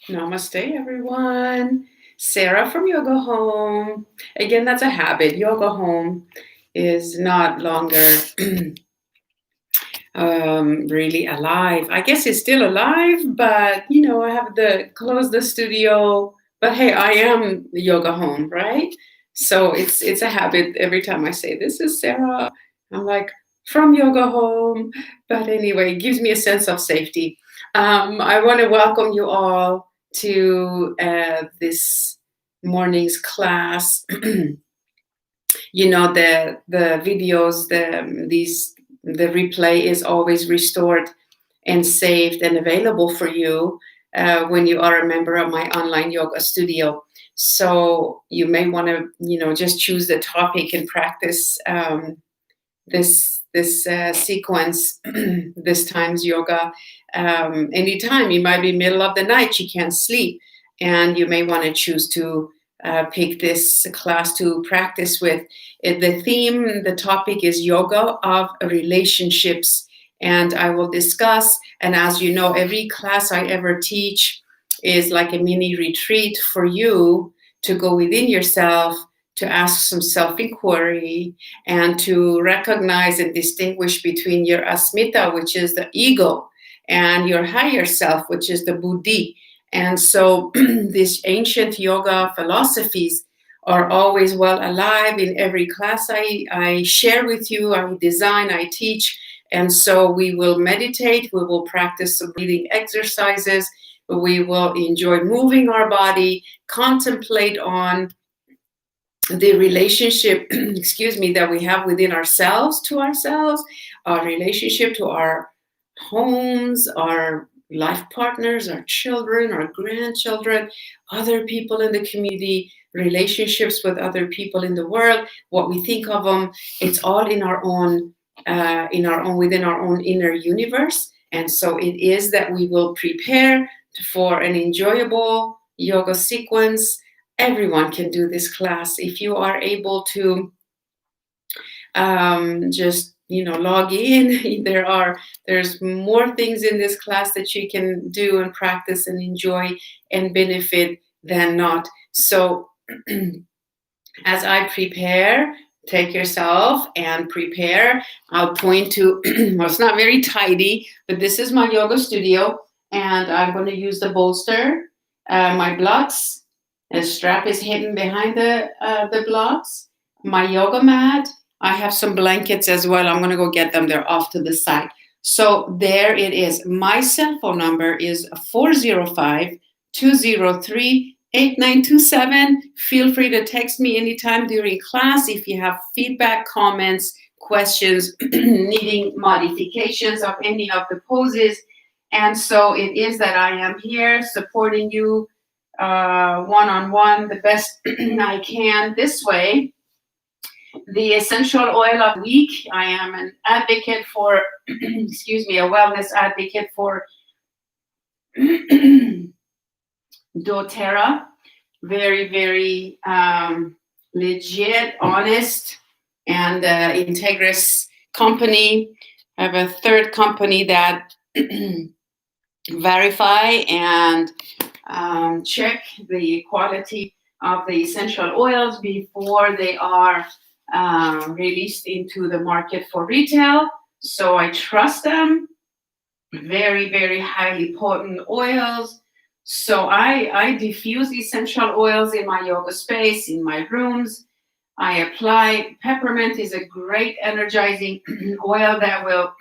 Namaste, everyone. Sarah from Yoga Home. Again, that's a habit. Yoga Home is not longer really alive. I guess it's still alive, but I have to close the studio. But hey, I am the Yoga Home, right? So it's a habit. Every time I say this is Sarah, I'm like from Yoga Home. But anyway, it gives me a sense of safety. I want to welcome you all to this morning's class. The videos, the replay is always restored and saved and available for you when you are a member of my online yoga studio. So you may want to just choose the topic and practice this sequence this time's yoga anytime. You might be middle of the night, you can't sleep, and you may want to choose to pick this class to practice with. The topic is yoga of relationships, and I will discuss. And as you know, every class I ever teach is like a mini retreat for you to go within yourself, to ask some self-inquiry, and to recognize and distinguish between your asmita, which is the ego, and your higher self, which is the buddhi. And so these ancient yoga philosophies are always well alive in every class I share with you, I design, I teach. And so we will meditate, we will practice some breathing exercises, we will enjoy moving our body, contemplate on the relationship, that we have within ourselves to ourselves, our relationship to our homes, our life partners, our children, our grandchildren, other people in the community, relationships with other people in the world, what we think of them. It's all in our own, within our own inner universe. And so it is that we will prepare for an enjoyable yoga sequence. Everyone can do this class if you are able to just log in. There's more things in this class that you can do and practice and enjoy and benefit than not. So as I prepare, take yourself and prepare. I'll point to well, it's not very tidy, but this is my yoga studio, and I'm going to use the bolster, my blocks. The strap is hidden behind the blocks. My yoga mat. I have some blankets as well. I'm going to go get them. They're off to the side. So there it is. My cell phone number is 405-203-8927. Feel free to text me anytime during class if you have feedback, comments, questions, needing modifications of any of the poses. And so it is that I am here supporting you one-on-one the best I can this way. The essential oil of the week, I am an advocate for, a wellness advocate for doTERRA. Very, very legit, honest, and integrous company. I have a third company that verify and check the quality of the essential oils before they are released into the market for retail. So I trust them. Very, very highly potent oils. So I diffuse essential oils in my yoga space, in my rooms. I apply peppermint is a great energizing oil that will,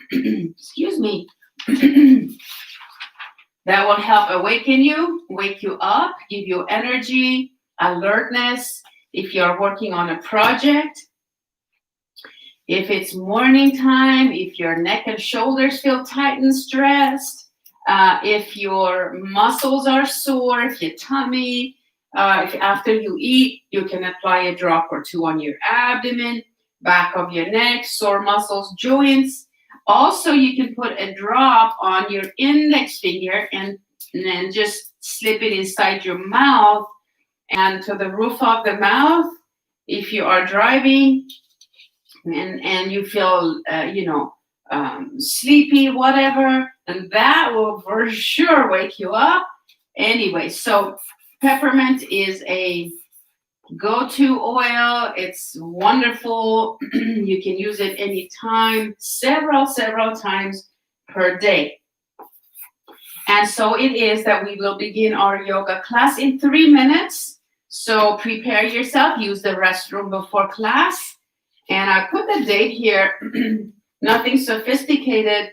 that will help awaken you, wake you up, give you energy, alertness. If you're working on a project, if it's morning time, if your neck and shoulders feel tight and stressed, if your muscles are sore, if your tummy, if after you eat, you can apply a drop or two on your abdomen, back of your neck, sore muscles, joints. Also, you can put a drop on your index finger and then just slip it inside your mouth and to the roof of the mouth. If you are driving and you feel, sleepy, whatever, and that will for sure wake you up. Anyway, so peppermint is a go-to oil. It's wonderful. You can use it anytime, several times per day. And so it is that we will begin our yoga class in 3 minutes. So prepare yourself, use the restroom before class. And I put the date here, nothing sophisticated,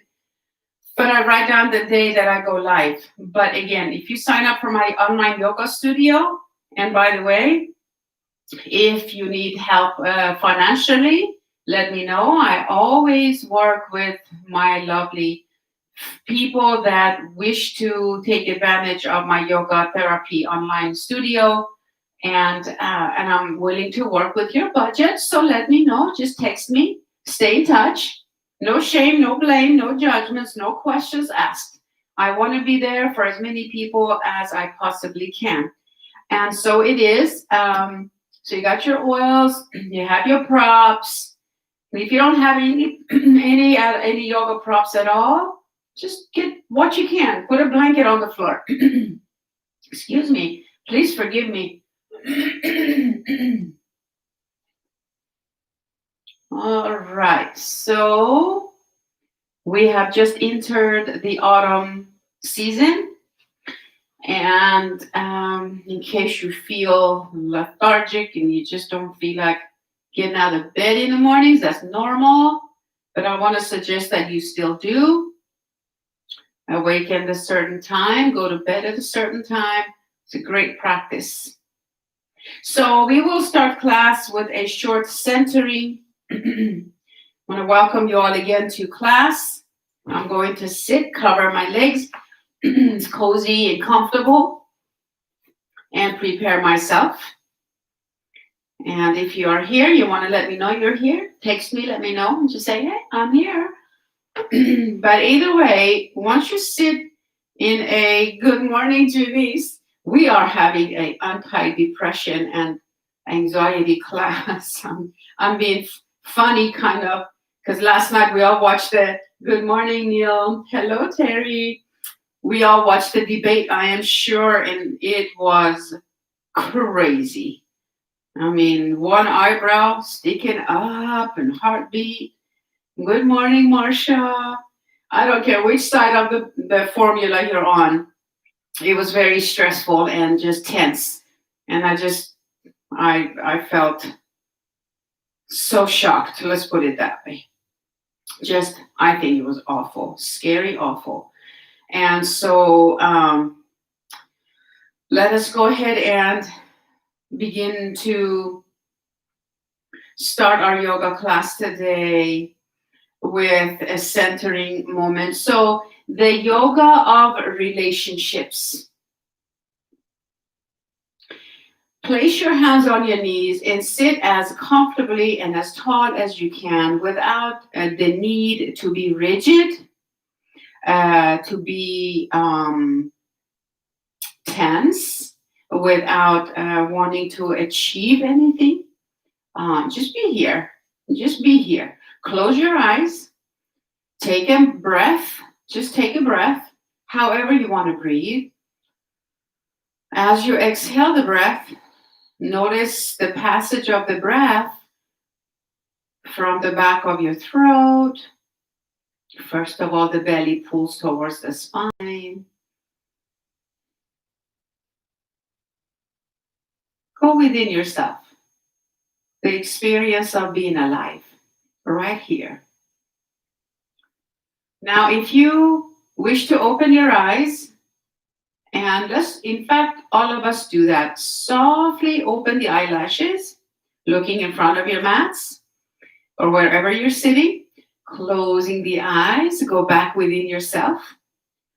but I write down the day that I go live. But again, if you sign up for my online yoga studio, and by the way, if you need help financially, let me know. I always work with my lovely people that wish to take advantage of my yoga therapy online studio. And I'm willing to work with your budget. So let me know. Just text me. Stay in touch. No shame, no blame, no judgments, no questions asked. I want to be there for as many people as I possibly can. And so it is. So you got your oils, you have your props. And if you don't have any yoga props at all, just get what you can. Put a blanket on the floor. Excuse me. Please forgive me. All right. So we have just entered the autumn season. And in case you feel lethargic and you just don't feel like getting out of bed in the mornings, that's normal. But I want to suggest that you still do. Awaken at a certain time, go to bed at a certain time. It's a great practice. So we will start class with a short centering. I want to welcome you all again to class. I'm going to sit, cover my legs. It's cozy and comfortable, and prepare myself. And if you are here, you want to let me know you're here, text me, let me know, and just say, hey, I'm here. But either way, once you sit in a good morning, Janice, we are having an anti-depression and anxiety class. I'm being funny kind of, because last night we all watched the Good Morning, Neil. Hello, Terry. We all watched the debate, I am sure, and it was crazy. I mean, one eyebrow sticking up and heartbeat. Good morning, Marcia. I don't care which side of the formula you're on. It was very stressful and just tense. And I felt so shocked. Let's put it that way. I think it was awful, scary, awful. And so let us go ahead and begin to start our yoga class today with a centering moment. So the yoga of relationships. Place your hands on your knees and sit as comfortably and as tall as you can without the need to be rigid. To be tense, without wanting to achieve anything. Just be here. Just be here. Close your eyes. Take a breath. Just take a breath, however you want to breathe. As you exhale the breath, notice the passage of the breath from the back of your throat. First of all, the belly pulls towards the spine. Go within yourself. The experience of being alive, right here. Now, if you wish to open your eyes, and in fact, all of us do that. Softly open the eyelashes, looking in front of your mats, or wherever you're sitting. Closing the eyes, go back within yourself.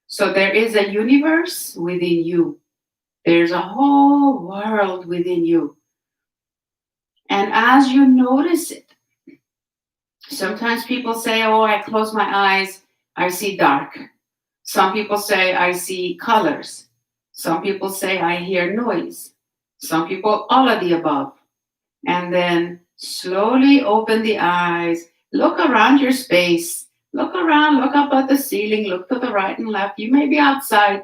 So there is a universe within you. There's a whole world within you. And as you notice it, sometimes people say, oh, I close my eyes, I see dark. Some people say, I see colors. Some people say, I hear noise. Some people, all of the above. And then slowly open the eyes. Look around your space. Look around, look up at the ceiling, look to the right and left. You may be outside.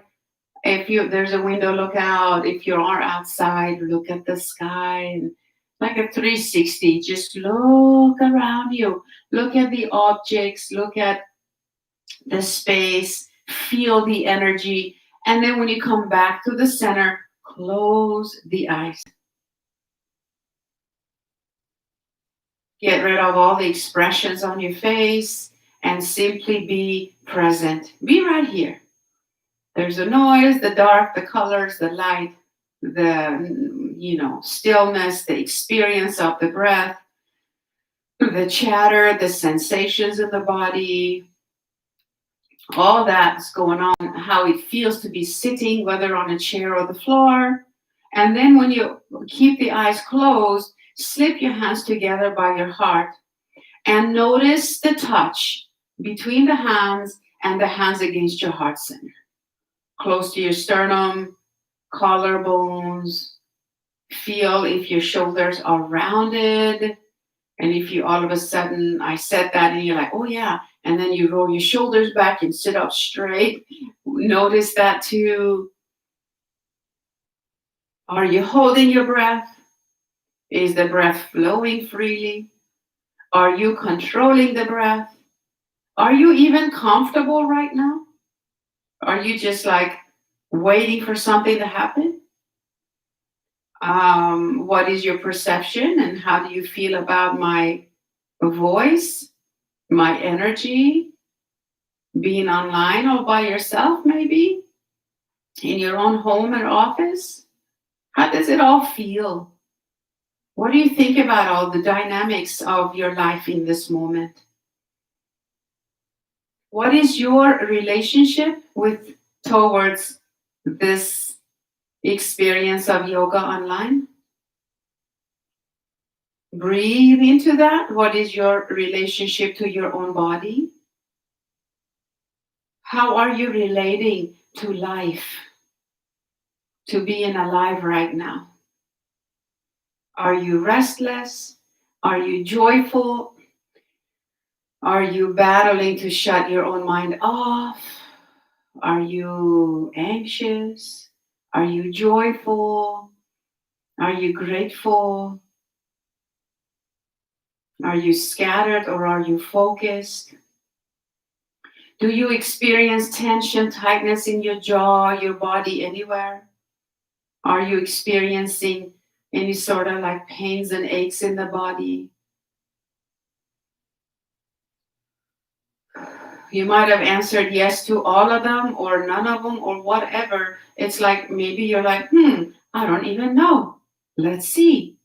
If there's a window, look out. If you are outside, look at the sky, and like a 360, just look around you. Look at the objects, look at the space, feel the energy. And then when you come back to the center, close the eyes. Get rid of all the expressions on your face and simply be present. Be right here. There's the noise, the dark, the colors, the light, the stillness, the experience of the breath, the chatter, the sensations in the body, all that's going on, how it feels to be sitting, whether on a chair or the floor. And then when you keep the eyes closed, slip your hands together by your heart and notice the touch between the hands and the hands against your heart center. Close to your sternum, collarbones. Feel if your shoulders are rounded. And if you all of a sudden, I said that and you're like, oh yeah. And then you roll your shoulders back and sit up straight. Notice that too. Are you holding your breath? Is the breath flowing freely? Are you controlling the breath? Are you even comfortable right now? Are you just like waiting for something to happen? What is your perception and how do you feel about my voice, my energy, being online all by yourself maybe, in your own home or office? How does it all feel? What do you think about all the dynamics of your life in this moment? What is your relationship towards this experience of yoga online? Breathe into that. What is your relationship to your own body? How are you relating to life, to being alive right now? Are you restless? Are you joyful? Are you battling to shut your own mind off? Are you anxious? Are you joyful? Are you grateful? Are you scattered or are you focused? Do you experience tension, tightness in your jaw, your body, anywhere? Are you experiencing any sort of like pains and aches in the body? You might have answered yes to all of them or none of them or whatever. It's like maybe you're like, I don't even know. Let's see.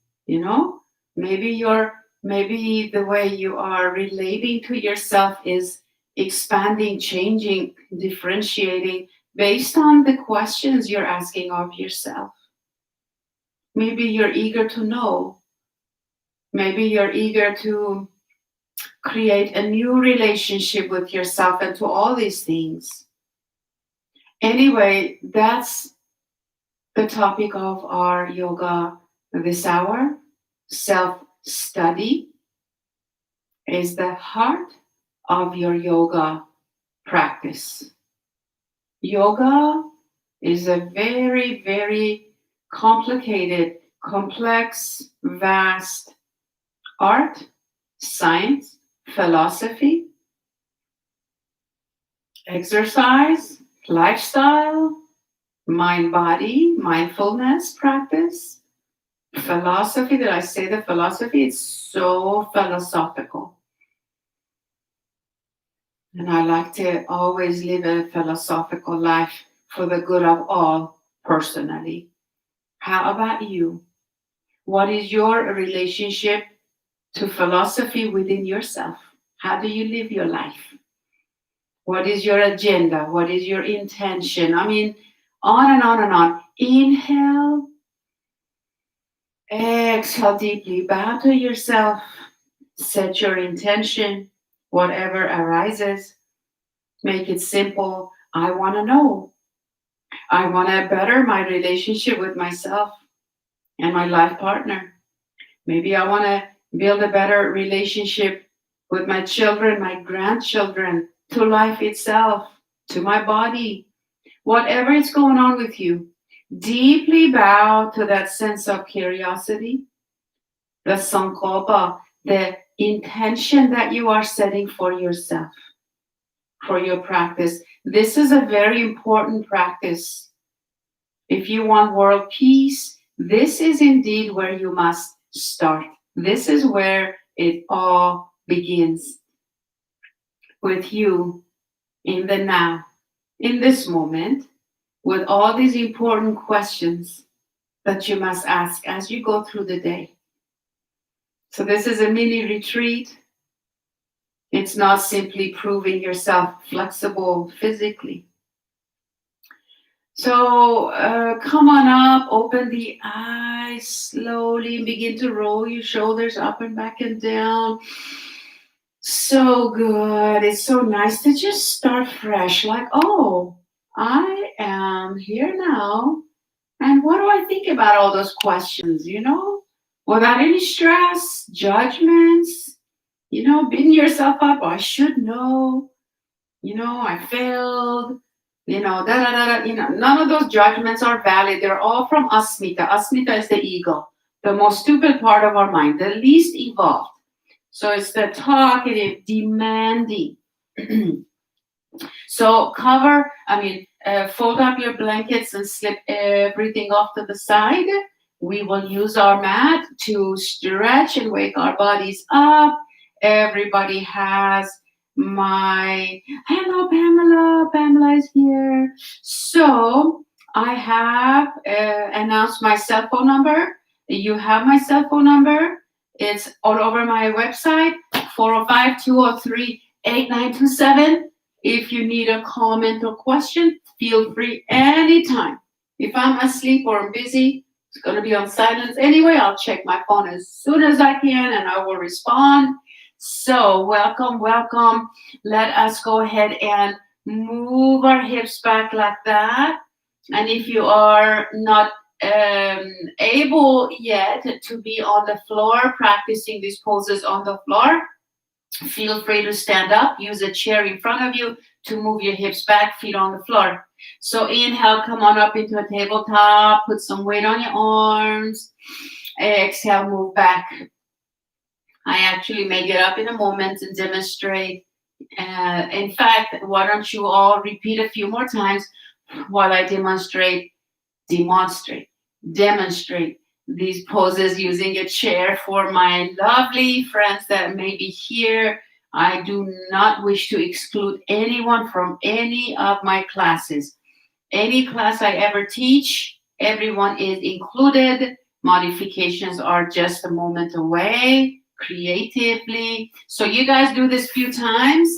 Maybe the way you are relating to yourself is expanding, changing, differentiating based on the questions you're asking of yourself. Maybe you're eager to know. Maybe you're eager to create a new relationship with yourself and to all these things. Anyway, that's the topic of our yoga this hour. Self-study is the heart of your yoga practice. Yoga is a very, very complicated, complex, vast art, science, philosophy, exercise, lifestyle, mind-body, mindfulness practice, philosophy. Did I say the philosophy? It's so philosophical. And I like to always live a philosophical life for the good of all, personally. How about you? What is your relationship to philosophy within yourself? How do you live your life? What is your agenda? What is your intention? I mean, on and on and on. Inhale. Exhale deeply. Bow to yourself. Set your intention. Whatever arises. Make it simple. I want to know. I want to better my relationship with myself and my life partner. Maybe I want to build a better relationship with my children, my grandchildren, to life itself, to my body. Whatever is going on with you, deeply bow to that sense of curiosity, the sankalpa, the intention that you are setting for yourself, for your practice. This is a very important practice. If you want world peace, this is indeed where you must start. This is where it all begins, with you in the now, in this moment, with all these important questions that you must ask as you go through the day. So this is a mini retreat. It's not simply proving yourself flexible physically. So come on up, open the eyes slowly, and begin to roll your shoulders up and back and down. So good. It's so nice to just start fresh, like, oh, I am here now. And what do I think about all those questions, without any stress, judgments, beating yourself up. I should know, I failed, da da da da. None of those judgments are valid. They're all from asmita. Asmita is the ego, the most stupid part of our mind, the least evolved. So it's the talkative, demanding. So fold up your blankets and slip everything off to the side. We will use our mat to stretch and wake our bodies up. Everybody has hello, Pamela. Pamela is here. So I have announced my cell phone number. You have my cell phone number. It's all over my website, 405-203-8927. If you need a comment or question, feel free anytime. If I'm asleep or I'm busy, it's going to be on silence anyway. I'll check my phone as soon as I can and I will respond. So welcome, welcome. Let us go ahead and move our hips back like that. And if you are not able yet to be on the floor, practicing these poses on the floor, feel free to stand up. Use a chair in front of you to move your hips back, feet on the floor. So inhale, come on up into a tabletop. Put some weight on your arms. Exhale, move back. I actually may get up in a moment and demonstrate. In fact, why don't you all repeat a few more times while I demonstrate these poses using a chair for my lovely friends that may be here. I do not wish to exclude anyone from any of my classes. Any class I ever teach, everyone is included. Modifications are just a moment away, creatively. So you guys do this few times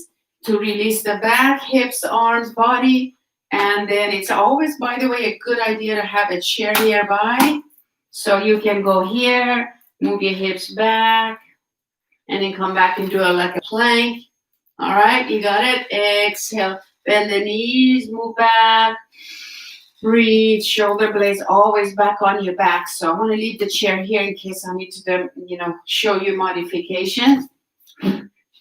to release the back, hips, arms, body. And then it's always, by the way, a good idea to have a chair nearby. So you can go here, move your hips back, and then come back and do like a plank. All right, you got it. Exhale, bend the knees, move back. Breathe, shoulder blades always back on your back. So I'm going to leave the chair here in case I need to, show you modification,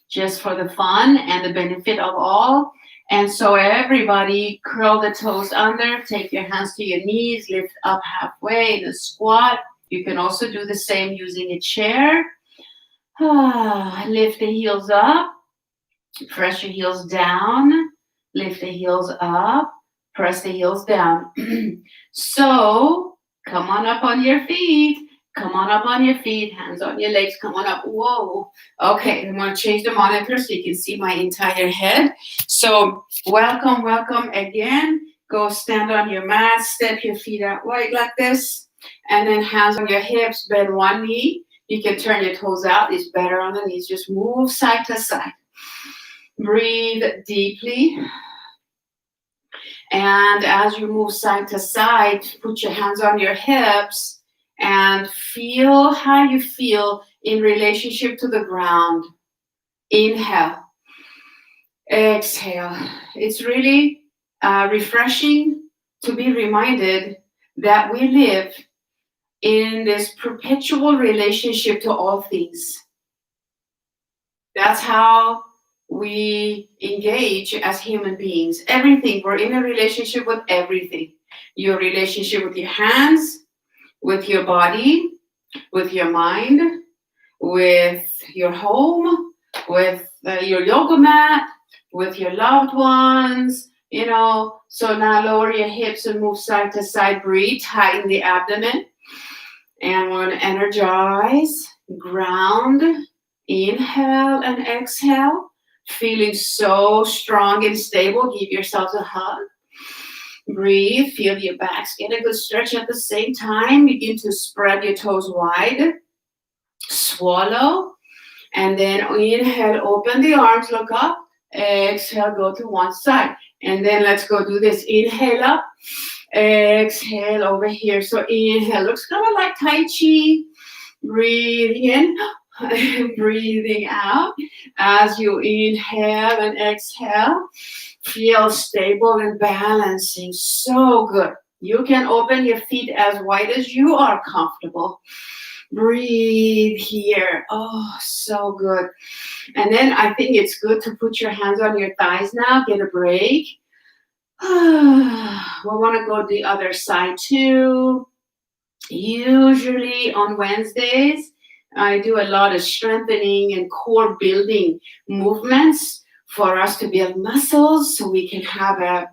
just for the fun and the benefit of all. And so everybody curl the toes under, take your hands to your knees, lift up halfway in a squat. You can also do the same using a chair. Lift the heels up, press your heels down, lift the heels up, press the heels down. So come on up on your feet. Come on up on your feet, hands on your legs, come on up. Whoa. Okay, I'm going to change the monitor so you can see my entire head. So welcome, welcome again. Go stand on your mat, step your feet out wide like this, and then hands on your hips, bend one knee. You can turn your toes out. It's better on the knees. Just move side to side. Breathe deeply. And as you move side to side, put your hands on your hips and feel how you feel in relationship to the ground. Inhale. Exhale. It's really refreshing to be reminded that we live in this perpetual relationship to all things. That's how we engage as human beings. Everything, we're in a relationship with everything. Your relationship with your hands, with your body, with your mind, with your home, with your yoga mat, with your loved ones, So now lower your hips and move side to side. Breathe, tighten the abdomen. And we're going to energize, ground, inhale and exhale. Feeling so strong and stable. Give yourselves a hug. Breathe, feel your backs. Get a good stretch at the same time. Begin to spread your toes wide. Swallow. And then inhale, open the arms, look up. Exhale, go to one side. And then let's go do this. Inhale up. Exhale over here. So inhale. Looks kind of like Tai Chi. Breathe in. Breathing out. As you inhale and exhale, feel stable and balancing. So good. You can open your feet as wide as you are comfortable. Breathe here. Oh, so good. And then I think it's good to put your hands on your thighs now. Get a break. We want to go the other side too. Usually on Wednesdays, I do a lot of strengthening and core building movements for us to build muscles so we can have a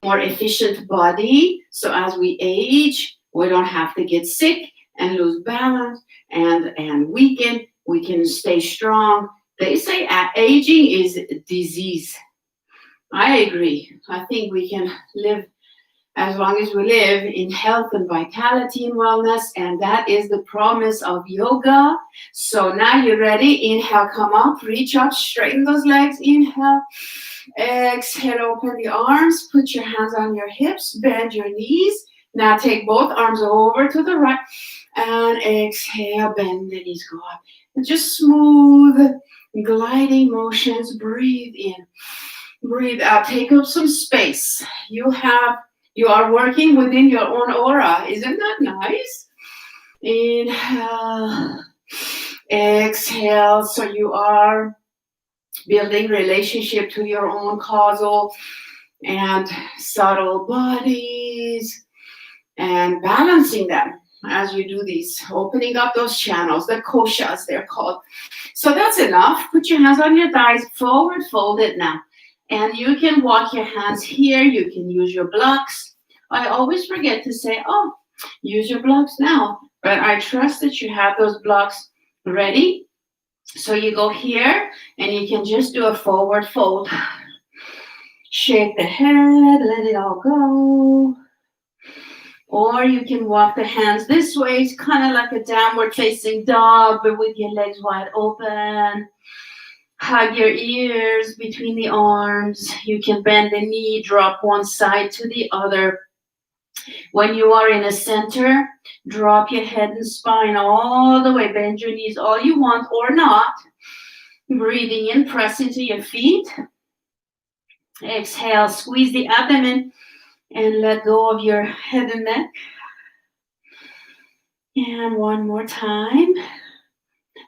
more efficient body. So as we age, we don't have to get sick and lose balance and weaken. We can stay strong. They say aging is disease. I agree. I think we can live as long as we live in health and vitality and wellness, and that is the promise of yoga. So now you're ready. Inhale, come up, reach up, straighten those legs. Inhale, exhale, open the arms, put your hands on your hips, bend your knees. Now take both arms over to the right and exhale, bend the knees, go up. And just smooth, gliding motions. Breathe in, breathe out, take up some space. You are working within your own aura. Isn't that nice? Inhale, exhale. So you are building relationship to your own causal and subtle bodies and balancing them as you do these, opening up those channels, the koshas they're called. So that's enough. Put your hands on your thighs, forward fold it now. And you can walk your hands here. You can use your blocks. I always forget to say, use your blocks now. But I trust that you have those blocks ready. So you go here and you can just do a forward fold. Shake the head, let it all go. Or you can walk the hands this way. It's kind of like a downward facing dog, but with your legs wide open. Hug your ears between the arms. You can bend the knee, drop one side to the other. When you are in a center, drop your head and spine all the way. Bend your knees all you want or not. Breathing in, press into your feet. Exhale, squeeze the abdomen and let go of your head and neck. And one more time.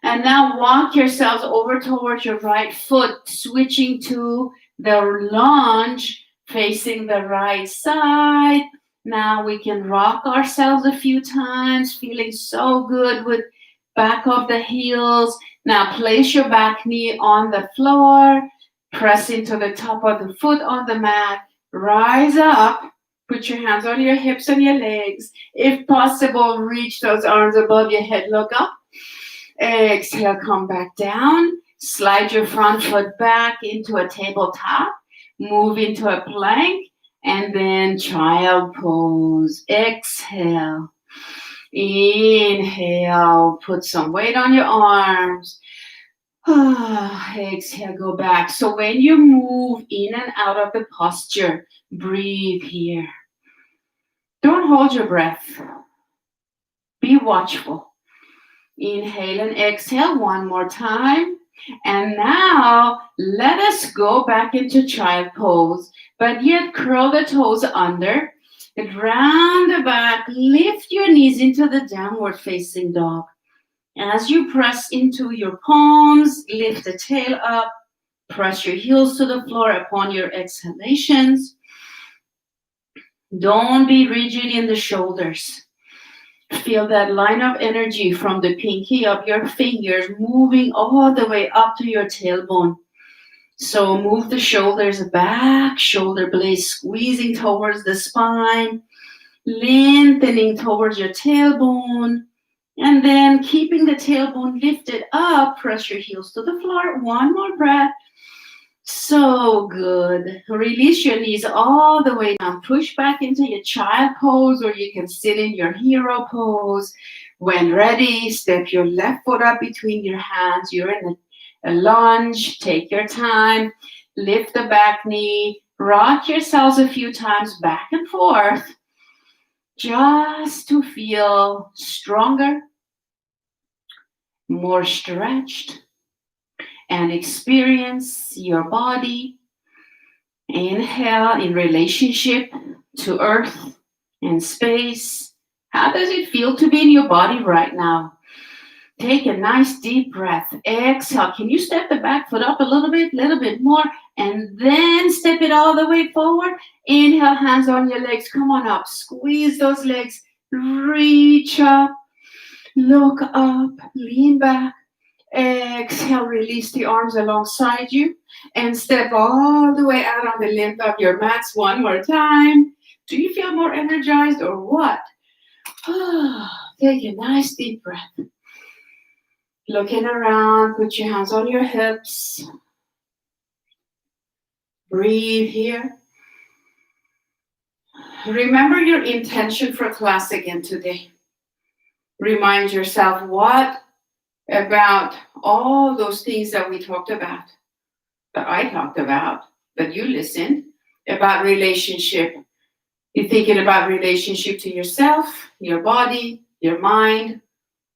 And now walk yourselves over towards your right foot, switching to the lunge, facing the right side. Now we can rock ourselves a few times, feeling so good with back of the heels. Now place your back knee on the floor, press into the top of the foot on the mat, rise up, put your hands on your hips and your legs. If possible, reach those arms above your head, look up. Exhale, come back down. Slide your front foot back into a tabletop. Move into a plank. And then child pose. Exhale. Inhale. Put some weight on your arms. Exhale, go back. So when you move in and out of the posture, breathe here. Don't hold your breath. Be watchful. Inhale and exhale one more time. And now let us go back into child pose, but yet curl the toes under, round the back, lift your knees into the downward facing dog. As you press into your palms, lift the tail up, Press your heels to the floor upon your exhalations. Don't be rigid in the shoulders. Feel that line of energy from the pinky of your fingers moving all the way up to your tailbone. So move the shoulders back, shoulder blades squeezing towards the spine, lengthening towards your tailbone, and then keeping the tailbone lifted up, press your heels to the floor. One more breath. So good. Release your knees all the way down. Push back into your child pose, or you can sit in your hero pose. When ready, step your left foot up between your hands. You're in a lunge. Take your time. Lift the back knee. Rock yourselves a few times back and forth, just to feel stronger, more stretched, and experience your body. Inhale in relationship to earth and space. How does it feel to be in your body right now? Take a nice deep breath. Exhale. Can you step the back foot up a little bit more, and then step it all the way forward? Inhale, hands on your legs. Come on up. Squeeze those legs. Reach up. Look up. Lean back. Exhale, release the arms alongside you and step all the way out on the length of your mats one more time. Do you feel more energized or what? Take a nice deep breath. Looking around, put your hands on your hips. Breathe here. Remember your intention for class again today. Remind yourself what about all those things that we talked about, that I talked about, that you listened, about relationship. You're thinking about relationship to yourself, your body, your mind,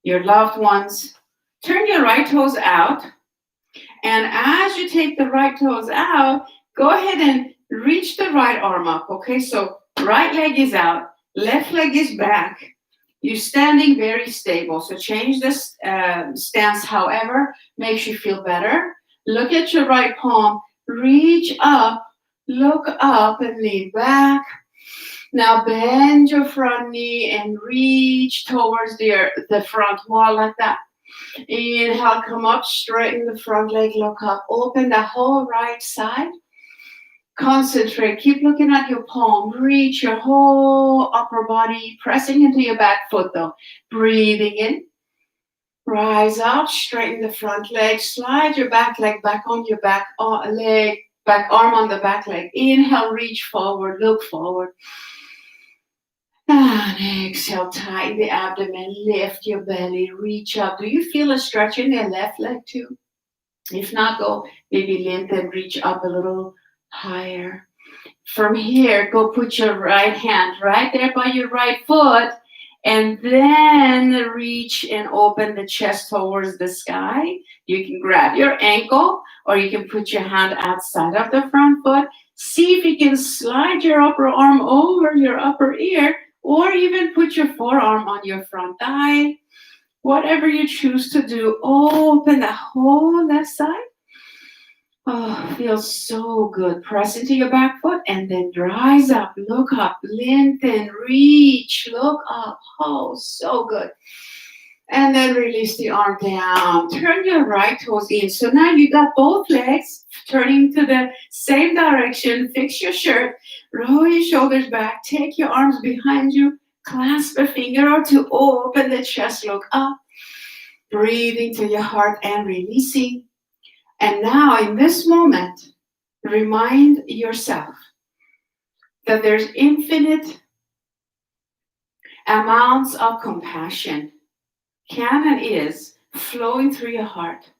your loved ones. Turn your right toes out. And as you take the right toes out, go ahead and reach the right arm up. Okay, so right leg is out, left leg is back. You're standing very stable, so change this stance however makes you feel better. Look at your right palm, reach up, look up and lean back. Now bend your front knee and reach towards the front wall like that. Inhale, come up, straighten the front leg, look up, open the whole right side. Concentrate, keep looking at your palm, reach your whole upper body, pressing into your back foot though. Breathing in, rise up, straighten the front leg, slide your back leg back on your back leg, back arm on the back leg. Inhale, reach forward, look forward. And exhale, tighten the abdomen, lift your belly, reach up. Do you feel a stretch in your left leg too? If not, go maybe lengthen, reach up a little higher. From here, go put your right hand right there by your right foot, and then reach and open the chest towards the sky. You can grab your ankle, or you can put your hand outside of the front foot. See if you can slide your upper arm over your upper ear, or even put your forearm on your front thigh. Whatever you choose to do, open the whole left side. Oh, feels so good. Press into your back foot and then rise up, look up, lengthen, reach, look up. Oh, so good. And then release the arm down. Turn your right toes in. So now you got both legs turning to the same direction. Fix your shirt. Roll your shoulders back. Take your arms behind you. Clasp a finger or two. Open the chest. Look up. Breathing to your heart and releasing. And now in this moment, remind yourself that there's infinite amounts of compassion, can and is, flowing through your heart.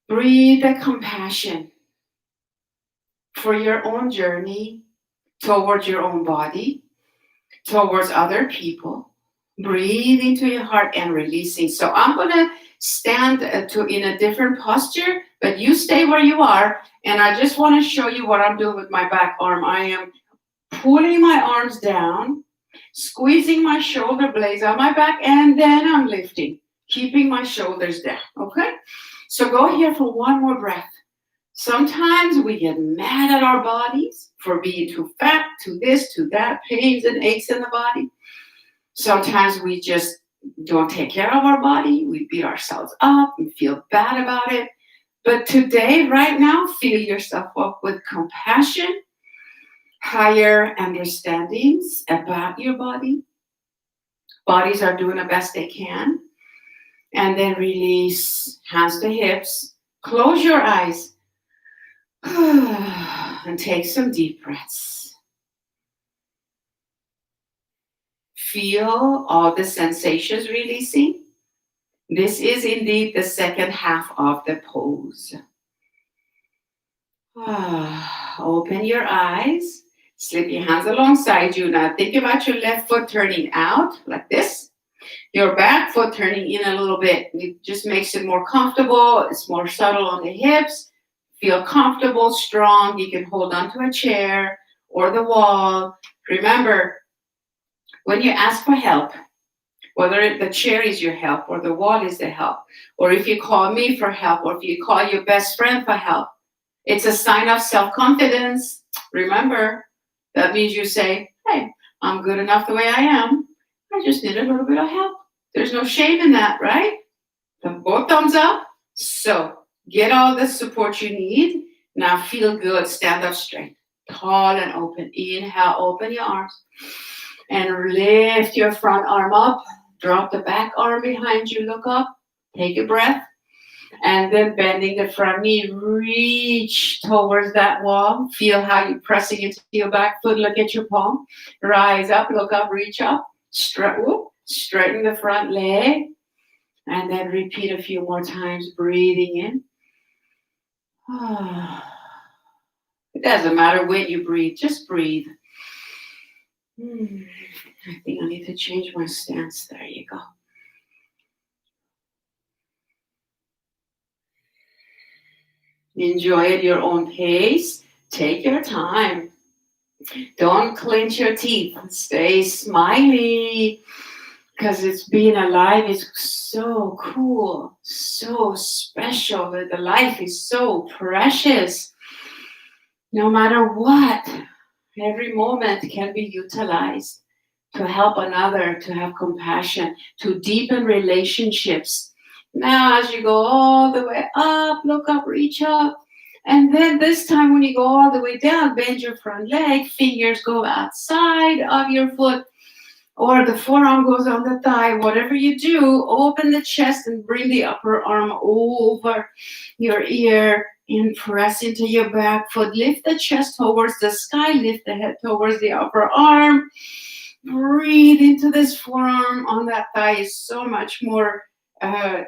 Breathe the compassion for your own journey, towards your own body, towards other people. Breathe into your heart and releasing. So I'm going to stand in a different posture, but you stay where you are. And I just want to show you what I'm doing with my back arm. I am pulling my arms down, squeezing my shoulder blades on my back, and then I'm lifting, keeping my shoulders down. Okay? So go here for one more breath. Sometimes we get mad at our bodies for being too fat, too this, too that, pains and aches in the body. Sometimes we just don't take care of our body. We beat ourselves up and feel bad about it. But today, right now, fill yourself up with compassion, higher understandings about your body. Bodies are doing the best they can. And then release, hands to hips. Close your eyes. And take some deep breaths. Feel all the sensations releasing. This is indeed the second half of the pose. Open your eyes. Slip your hands alongside you. Now think about your left foot turning out like this. Your back foot turning in a little bit. It just makes it more comfortable. It's more subtle on the hips. Feel comfortable, strong. You can hold onto a chair or the wall. Remember, when you ask for help, whether the chair is your help or the wall is the help, or if you call me for help, or if you call your best friend for help, it's a sign of self-confidence. Remember, that means you say, hey, I'm good enough the way I am. I just need a little bit of help. There's no shame in that, right? Both thumbs up. So get all the support you need. Now feel good. Stand up straight, tall and open. Inhale, open your arms. And lift your front arm up. Drop the back arm behind you. Look up. Take a breath. And then bending the front knee, reach towards that wall. Feel how you're pressing into your back foot. Look at your palm. Rise up, look up, reach up. Straighten the front leg. And then repeat a few more times, breathing in. It doesn't matter when you breathe, just breathe. I think I need to change my stance. There you go. Enjoy at your own pace. Take your time. Don't clench your teeth. Stay smiley. Because it's being alive is so cool, so special. The life is so precious. No matter what, every moment can be utilized to help another, to have compassion, to deepen relationships. Now, as you go all the way up, look up, reach up. And then this time when you go all the way down, bend your front leg, fingers go outside of your foot, or the forearm goes on the thigh. Whatever you do, open the chest and bring the upper arm over your ear and press into your back foot. Lift the chest towards the sky, lift the head towards the upper arm. Breathe into this forearm on that thigh. Is so much more kind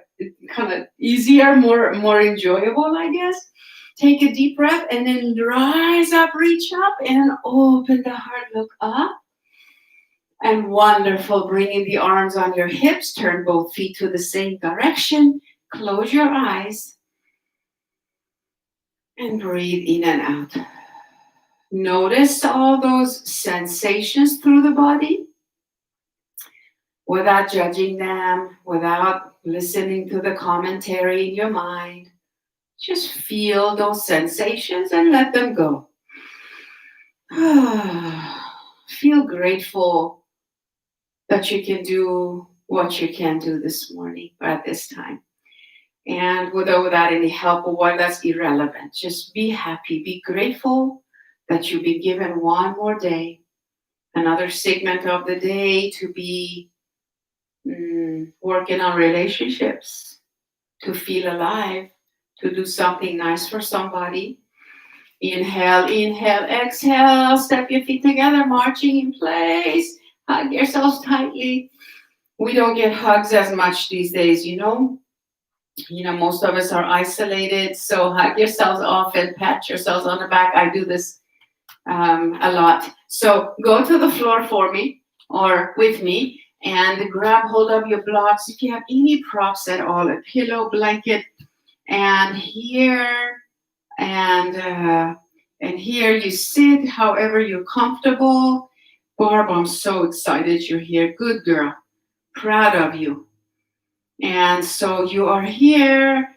of easier, more enjoyable, I guess. Take a deep breath and then rise up, reach up and open the heart, look up. And wonderful, bringing the arms on your hips, turn both feet to the same direction, close your eyes, and breathe in and out. Notice all those sensations through the body, without judging them, without listening to the commentary in your mind. Just feel those sensations and let them go. Feel grateful that you can do what you can do this morning or at this time. And without any help or what, that's irrelevant. Just be happy, be grateful that you've been given one more day, another segment of the day to be working on relationships, to feel alive, to do something nice for somebody. Inhale, inhale, exhale, step your feet together, marching in place. Hug yourselves tightly. We don't get hugs as much these days, you know. Most of us are isolated, so hug yourselves often, pat yourselves on the back. I do this a lot. So go to the floor for me or with me and grab hold of your blocks. If you have any props at all, a pillow, blanket, and here and here you sit however you're comfortable. Barb, I'm so excited you're here. Good girl. Proud of you. And so you are here.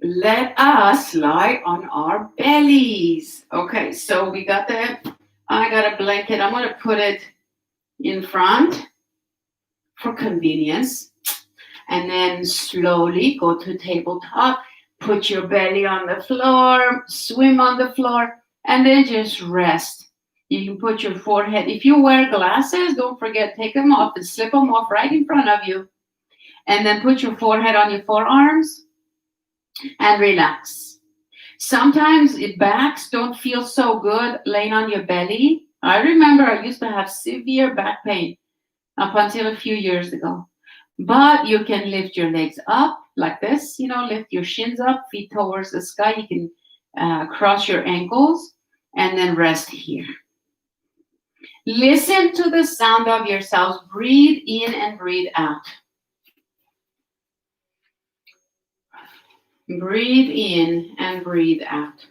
let us lie on our bellies. Okay, so I got a blanket. I'm going to put it in front for convenience. And then slowly go to tabletop, put your belly on the floor, swim on the floor, and then just rest. You can put your forehead, if you wear glasses, don't forget, take them off and slip them off right in front of you. And then put your forehead on your forearms and relax. Sometimes backs don't feel so good laying on your belly. I remember I used to have severe back pain up until a few years ago. But you can lift your legs up like this, lift your shins up, feet towards the sky. You can cross your ankles and then rest here. Listen to the sound of yourselves. Breathe in and breathe out. Breathe in and breathe out.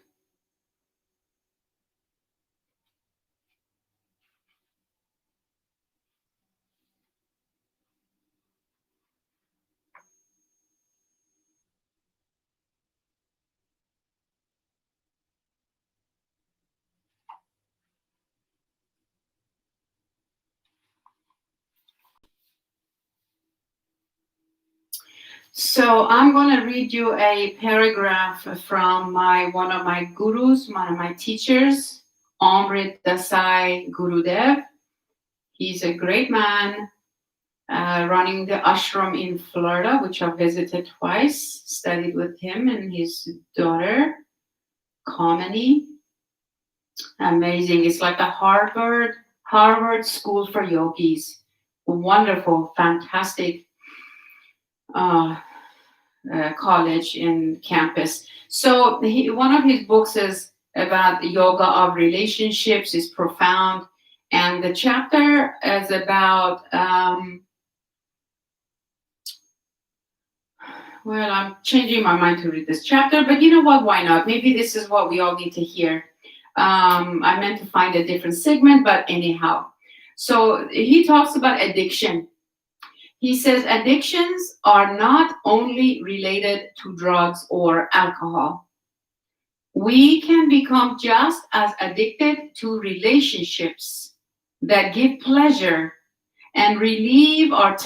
So I'm going to read you a paragraph from one of my gurus, one of my teachers, Amrit Desai Gurudev. He's a great man running the ashram in Florida, which I visited twice, studied with him and his daughter, Kamini. Amazing. It's like a Harvard School for Yogis. Wonderful, fantastic college and campus. So one of his books is about the yoga of relationships. Is profound. And the chapter is about, well, I'm changing my mind to read this chapter, but you know what? Why not? Maybe this is what we all need to hear. I meant to find a different segment, but anyhow. So he talks about addiction. He says addictions are not only related to drugs or alcohol. We can become just as addicted to relationships that give pleasure and relieve us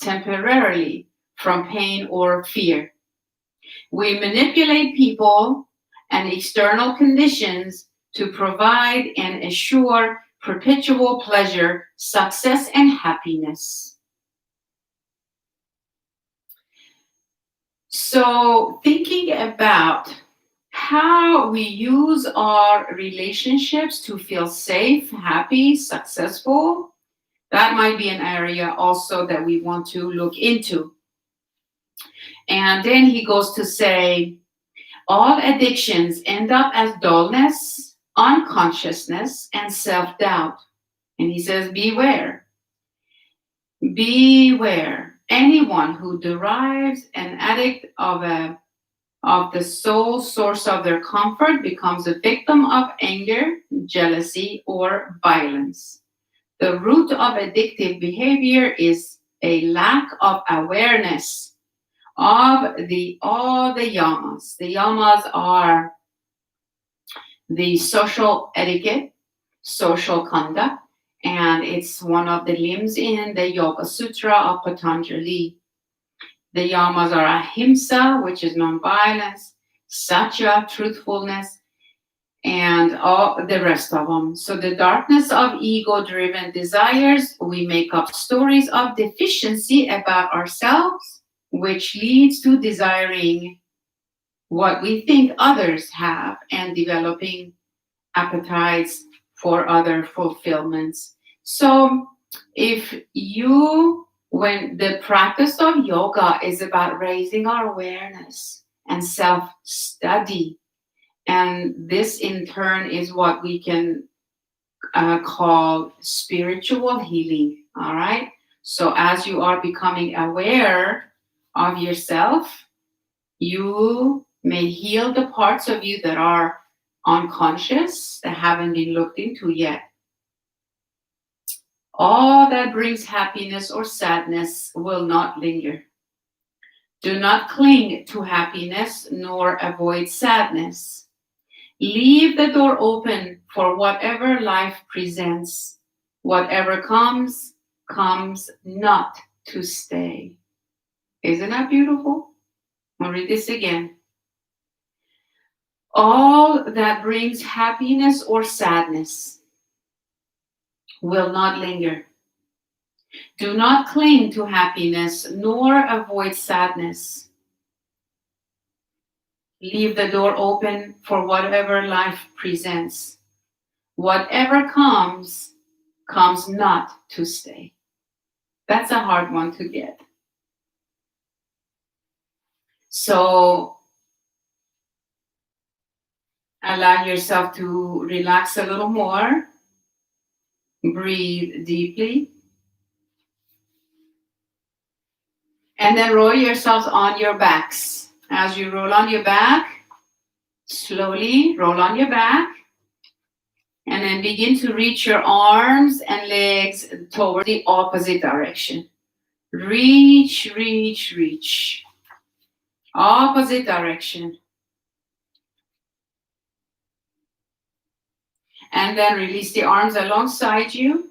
temporarily from pain or fear. We manipulate people and external conditions to provide and assure perpetual pleasure, success, and happiness. So, thinking about how we use our relationships to feel safe, happy, successful, that might be an area also that we want to look into. And then he goes to say, all addictions end up as dullness, unconsciousness, and self-doubt. And he says, beware. Beware. Anyone who derives an addict of the sole source of their comfort becomes a victim of anger, jealousy, or violence. The root of addictive behavior is a lack of awareness of all the yamas. The yamas are the social etiquette, social conduct, and it's one of the limbs in the Yoga Sutra of Patanjali. The yamas are ahimsa, which is nonviolence, satya, truthfulness, and all the rest of them. So the darkness of ego-driven desires, we make up stories of deficiency about ourselves, which leads to desiring what we think others have and developing appetites for other fulfillments. So when the practice of yoga is about raising our awareness and self-study, and this in turn is what we can call spiritual healing, all right? So as you are becoming aware of yourself, you may heal the parts of you that are unconscious, that haven't been looked into yet. All that brings happiness or sadness will not linger. Do not cling to happiness nor avoid sadness. Leave the door open for whatever life presents. Whatever comes, comes not to stay. Isn't that beautiful? I'll read this again. All that brings happiness or sadness will not linger. Do not cling to happiness nor avoid sadness. Leave the door open for whatever life presents. Whatever comes, comes not to stay. That's a hard one to get. So allow yourself to relax a little more. Breathe deeply. And then roll yourselves on your backs. As you roll on your back, slowly roll on your back. And then begin to reach your arms and legs toward the opposite direction. Reach, reach, reach. Opposite direction. And then release the arms alongside you.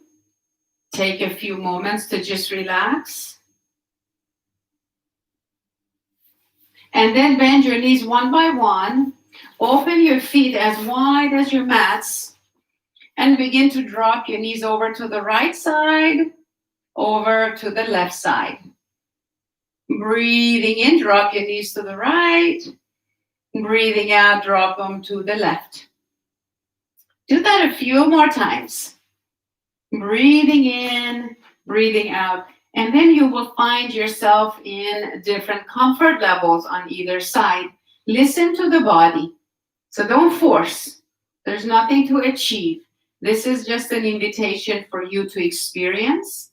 Take a few moments to just relax. And then bend your knees one by one. Open your feet as wide as your mats. And begin to drop your knees over to the right side, over to the left side. Breathing in, drop your knees to the right. Breathing out, drop them to the left. Do that a few more times. Breathing in, breathing out. And then you will find yourself in different comfort levels on either side. Listen to the body. So don't force. There's nothing to achieve. This is just an invitation for you to experience.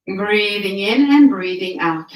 Breathing in and breathing out.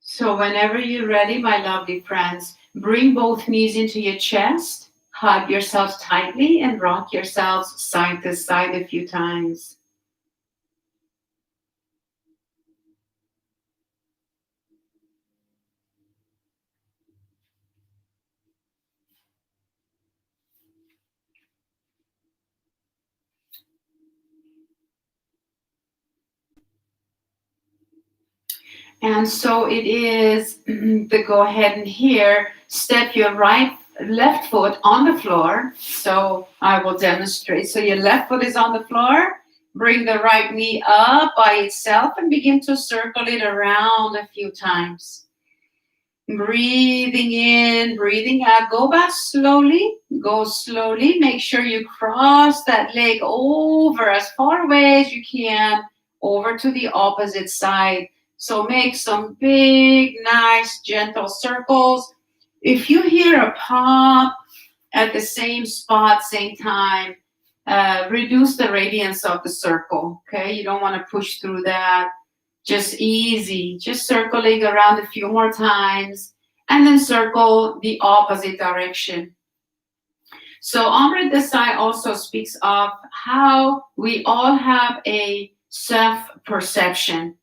So whenever you're ready, my lovely friends, bring both knees into your chest, hug yourselves tightly, and rock yourselves side to side a few times. And so it is the go ahead and here, step your left foot on the floor. So I will demonstrate. So your left foot is on the floor. Bring the right knee up by itself and begin to circle it around a few times. Breathing in, breathing out. Go back slowly. Go slowly. Make sure you cross that leg over as far away as you can over to the opposite side. So make some big, nice, gentle circles. If you hear a pop at the same spot, same time, reduce the radius of the circle, okay? You don't want to push through that. Just easy, just circling around a few more times, and then circle the opposite direction. So Amrit Desai also speaks of how we all have a self-perception,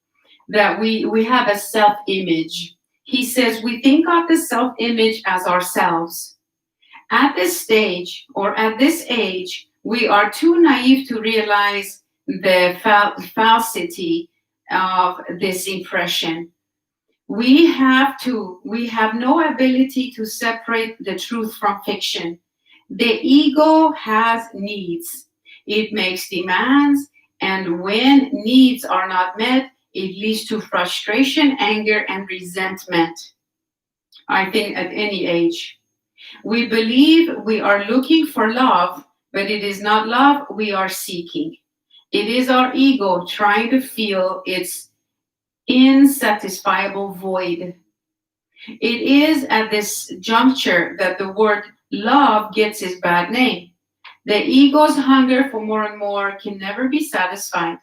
that we have a self-image. He says we think of the self-image as ourselves. At this stage, or at this age, we are too naive to realize the falsity of this impression. We have no ability to separate the truth from fiction. The ego has needs. It makes demands, And when needs are not met, it leads to frustration, anger, and resentment. I think at any age. We believe we are looking for love, but it is not love we are seeking. It is our ego trying to fill its insatisfiable void. It is at this juncture that the word love gets its bad name. The ego's hunger for more and more can never be satisfied.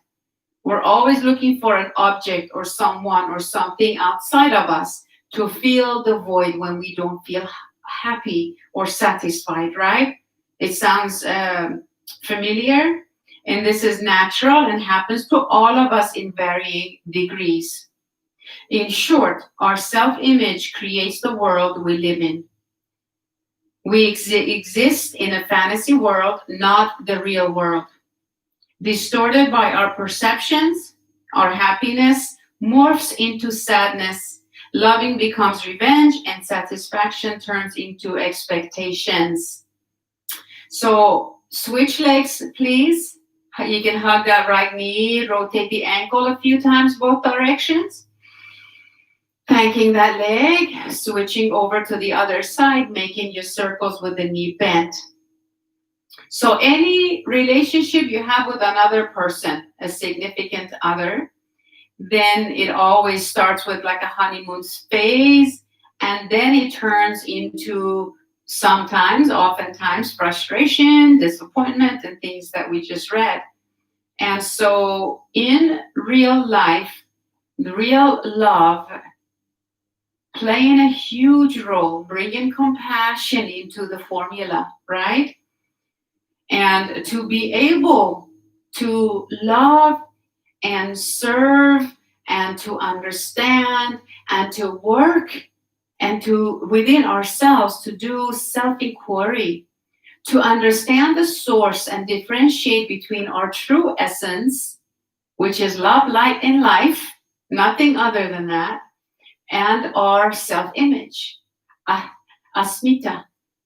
We're always looking for an object or someone or something outside of us to fill the void when we don't feel happy or satisfied, right? It sounds familiar, and this is natural and happens to all of us in varying degrees. In short, our self-image creates the world we live in. We exist in a fantasy world, not the real world. Distorted by our perceptions, our happiness morphs into sadness. Loving becomes revenge, and satisfaction turns into expectations. So switch legs, please. You can hug that right knee, rotate the ankle a few times, both directions. Thanking that leg, switching over to the other side, making your circles with the knee bent. So any relationship you have with another person, a significant other, then it always starts with like a honeymoon phase, and then it turns into sometimes, oftentimes, frustration, disappointment, and things that we just read. And so in real life, the real love playing a huge role, bringing compassion into the formula, right? And to be able to love and serve and to understand and to work and to within ourselves to do self-inquiry, to understand the source and differentiate between our true essence, which is love, light, and life, nothing other than that, and our self-image, asmita,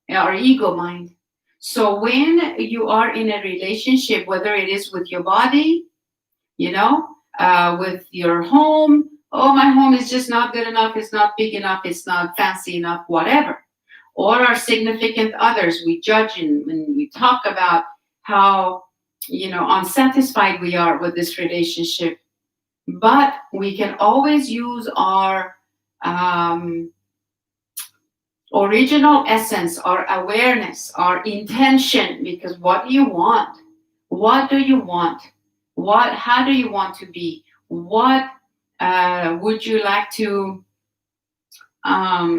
our ego mind. So when you are in a relationship, whether it is with your body, with your home, oh, my home is just not good enough, it's not big enough, it's not fancy enough, whatever. Or our significant others, we judge and we talk about how, unsatisfied we are with this relationship. But we can always use our original essence, our awareness, our intention, because what do you want? What do you want? How do you want to be? What would you like to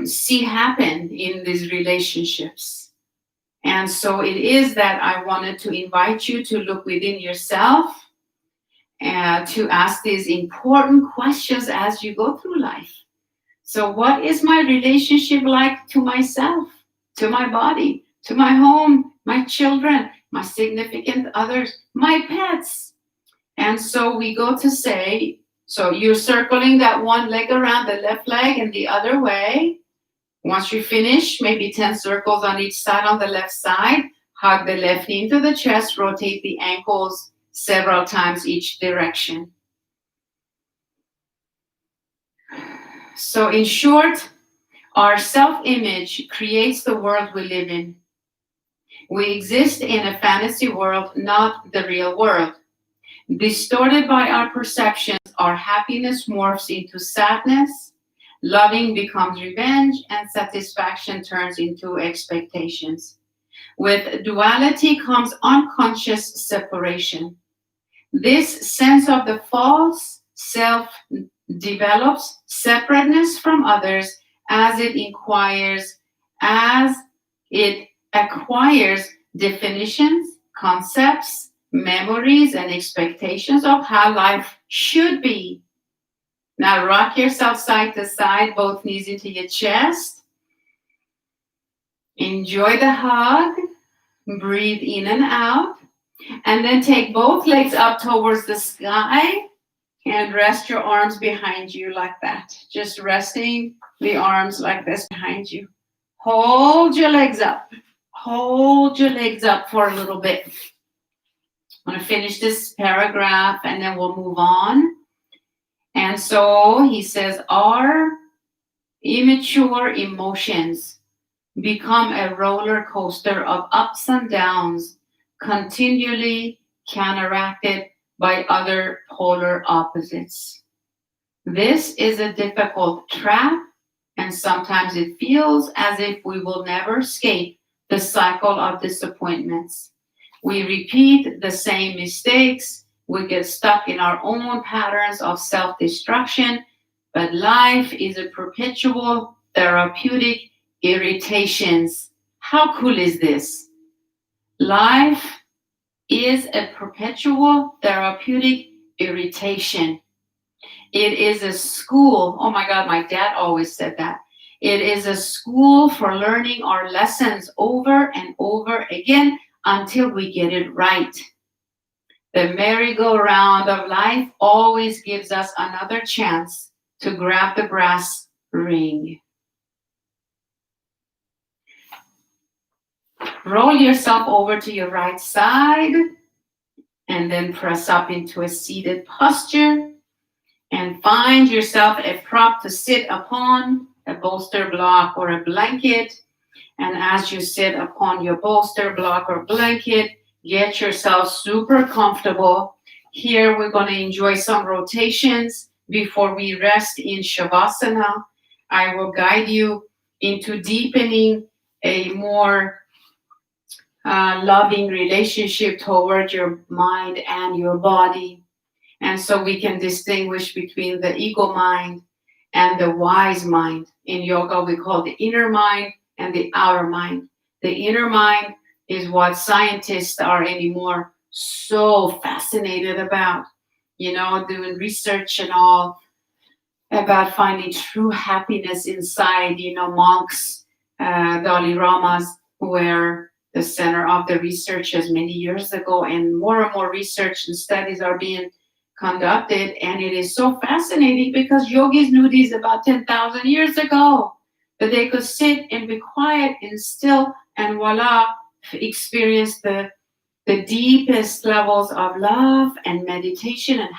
see happen in these relationships? And so it is that I wanted to invite you to look within yourself and to ask these important questions as you go through life. So what is my relationship like to myself, to my body, to my home, my children, my significant others, my pets? And so we go to say, so you're circling that one leg around the left leg and the other way. Once you finish, maybe 10 circles on each side on the left side, hug the left knee into the chest, rotate the ankles several times each direction. So in short, our self-image creates the world we live in. We exist in a fantasy world, not the real world. Distorted by our perceptions, our happiness morphs into sadness, loving becomes revenge, and satisfaction turns into expectations. With duality comes unconscious separation. This sense of the false self develops separateness from others as it acquires definitions, concepts, memories, and expectations of how life should be. Now rock yourself side to side, both knees into your chest. Enjoy the hug. Breathe in and out. And then take both legs up towards the sky and rest your arms behind you like that. Just resting the arms like this behind you. Hold your legs up. Hold your legs up for a little bit. I'm going to finish this paragraph and then we'll move on. And so he says, our immature emotions become a roller coaster of ups and downs, continually counteracted by other polar opposites. This is a difficult trap, and sometimes it feels as if we will never escape the cycle of disappointments. We repeat the same mistakes, we get stuck in our own patterns of self-destruction, but life is a perpetual therapeutic irritations. How cool is this? Life is a perpetual therapeutic irritation. It is a school. Oh my God, my dad always said that. It is a school for learning our lessons over and over again until we get it right. The merry-go-round of life always gives us another chance to grab the brass ring. Roll yourself over to your right side and then press up into a seated posture and find yourself a prop to sit upon, a bolster block or a blanket. And as you sit upon your bolster block or blanket, get yourself super comfortable. Here we're going to enjoy some rotations before we rest in Shavasana. I will guide you into deepening a more loving relationship toward your mind and your body. And so we can distinguish between the ego mind and the wise mind. In yoga, we call the inner mind and the outer mind. The inner mind is what scientists are anymore so fascinated about, doing research and all about finding true happiness inside. Monks, Dalai Lamas were the center of the researches many years ago, and more research and studies are being conducted, and it is so fascinating because yogis knew these about 10,000 years ago, that they could sit and be quiet and still, and voila, experience the deepest levels of love and meditation and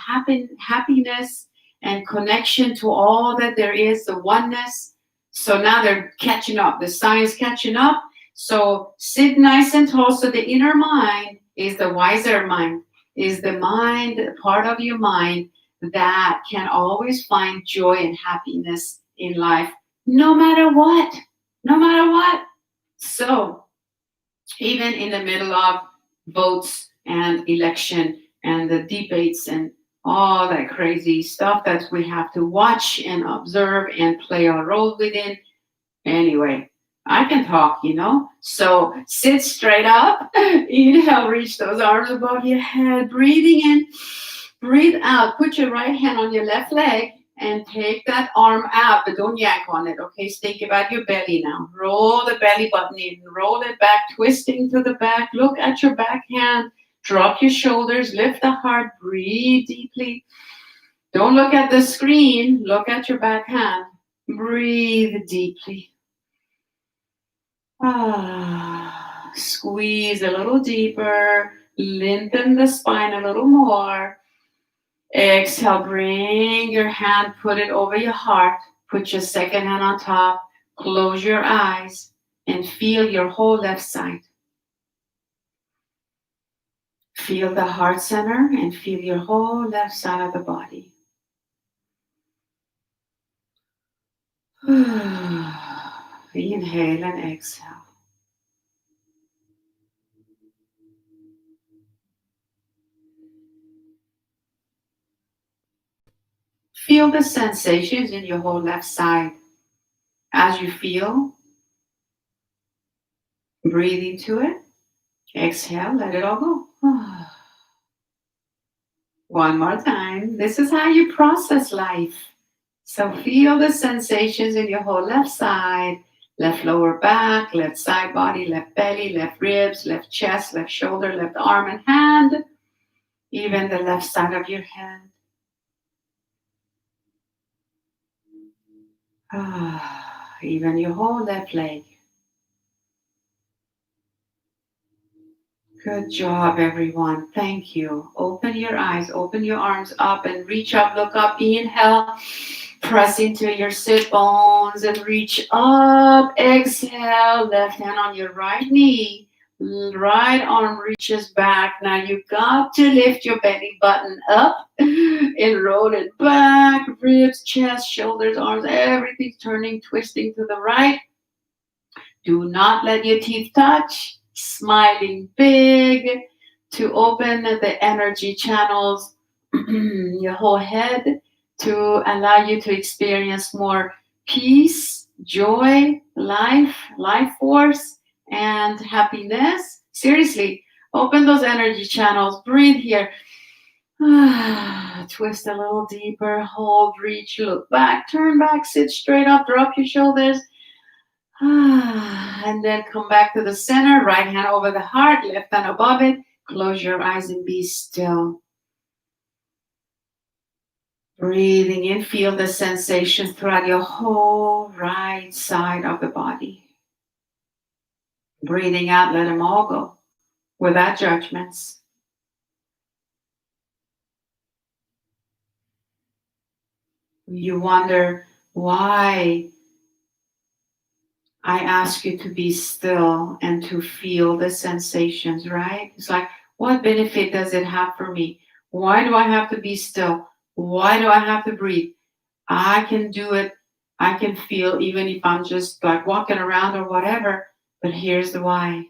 happiness and connection to all that there is, the oneness. So now they're catching up, the science catching up. So sit nice and tall. So the inner mind is the wiser mind, is the mind, part of your mind that can always find joy and happiness in life, no matter what. So even in the middle of votes and election and the debates and all that crazy stuff that we have to watch and observe and play a role within. Anyway, I can talk, So sit straight up. Inhale, reach those arms above your head. Breathing in, breathe out. Put your right hand on your left leg and take that arm out, but don't yank on it, okay? Think about your belly now. Roll the belly button in. Roll it back, twisting to the back. Look at your back hand. Drop your shoulders. Lift the heart. Breathe deeply. Don't look at the screen. Look at your back hand. Breathe deeply. Squeeze a little deeper, lengthen the spine a little more. Exhale, bring your hand, put it over your heart, put your second hand on top, close your eyes, and feel your whole left side. Feel the heart center and feel your whole left side of the body. Inhale and exhale. Feel the sensations in your whole left side. As you feel, breathe into it. Exhale, let it all go. One more time. This is how you process life. So feel the sensations in your whole left side, left lower back, left side body, left belly, left ribs, left chest, left shoulder, left arm and hand, even the left side of your head. Even your whole left leg. Good job, everyone. Thank you. Open your eyes, open your arms up and reach up, look up, inhale. Press into your sit bones and reach up. Exhale, left hand on your right knee. Right arm reaches back. Now you got to lift your belly button up and roll it back. Ribs, chest, shoulders, arms, everything's turning, twisting to the right. Do not let your teeth touch. Smiling big to open the energy channels, your whole head, to allow you to experience more peace, joy, life force, and happiness. Seriously, open those energy channels. Breathe here. Twist a little deeper. Hold, reach, look back, turn back, sit straight up, drop your shoulders. And then come back to the center, right hand over the heart, left hand above it. Close your eyes and be still. Breathing in, feel the sensation throughout your whole right side of the body. Breathing out, let them all go without judgments. You wonder why I ask you to be still and to feel the sensations, right? It's like, what benefit does it have for me? Why do I have to be still? Why do I have to breathe? I can do it. I can feel even if I'm just like walking around or whatever. But here's the why.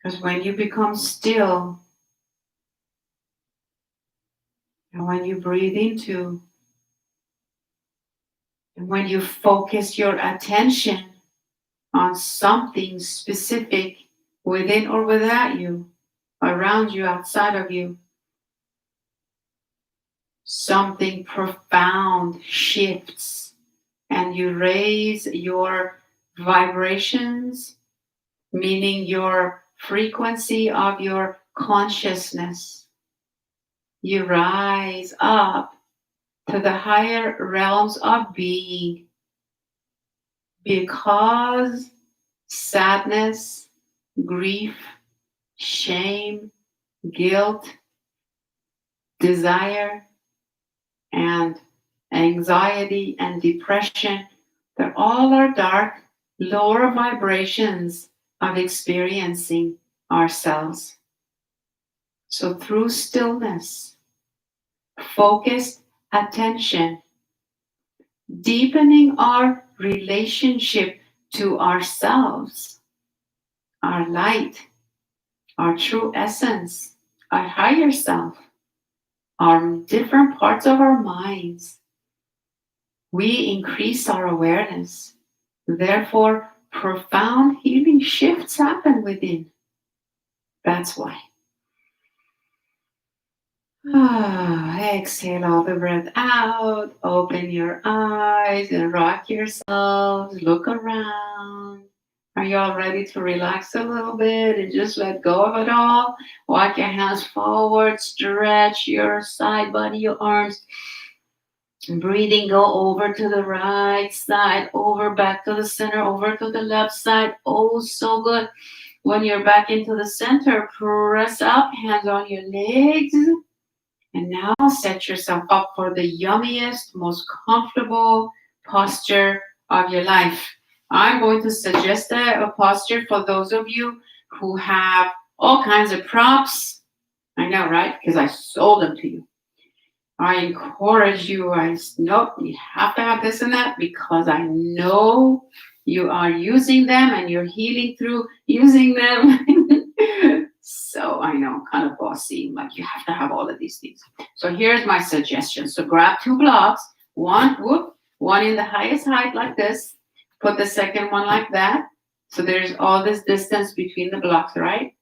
Because when you become still and when you breathe into and when you focus your attention on something specific within or without you, around you, outside of you, something profound shifts and you raise your vibrations, meaning your frequency of your consciousness. You rise up to the higher realms of being because sadness, grief, shame, guilt, desire, and anxiety and depression, they all are dark, lower vibrations of experiencing ourselves. So through stillness, focused attention, deepening our relationship to ourselves, our light, our true essence, our higher self, our different parts of our minds, we increase our awareness. Therefore, profound healing shifts happen within. That's why. Exhale all the breath out. Open your eyes and rock yourselves. Look around. Are you all ready to relax a little bit and just let go of it all? Walk your hands forward. Stretch your side body, your arms. Breathing, go over to the right side, over back to the center, over to the left side. Oh, so good. When you're back into the center, press up, hands on your legs. And now set yourself up for the yummiest, most comfortable posture of your life. I'm going to suggest a posture for those of you who have all kinds of props. I know, right? Because I sold them to you. I encourage you. Nope, you have to have this and that because I know you are using them and you're healing through using them. So I know, kind of bossy, like you have to have all of these things. So here's my suggestion. So grab 2 blocks, one in the highest height like this, put the second one like that. So there's all this distance between the blocks, right?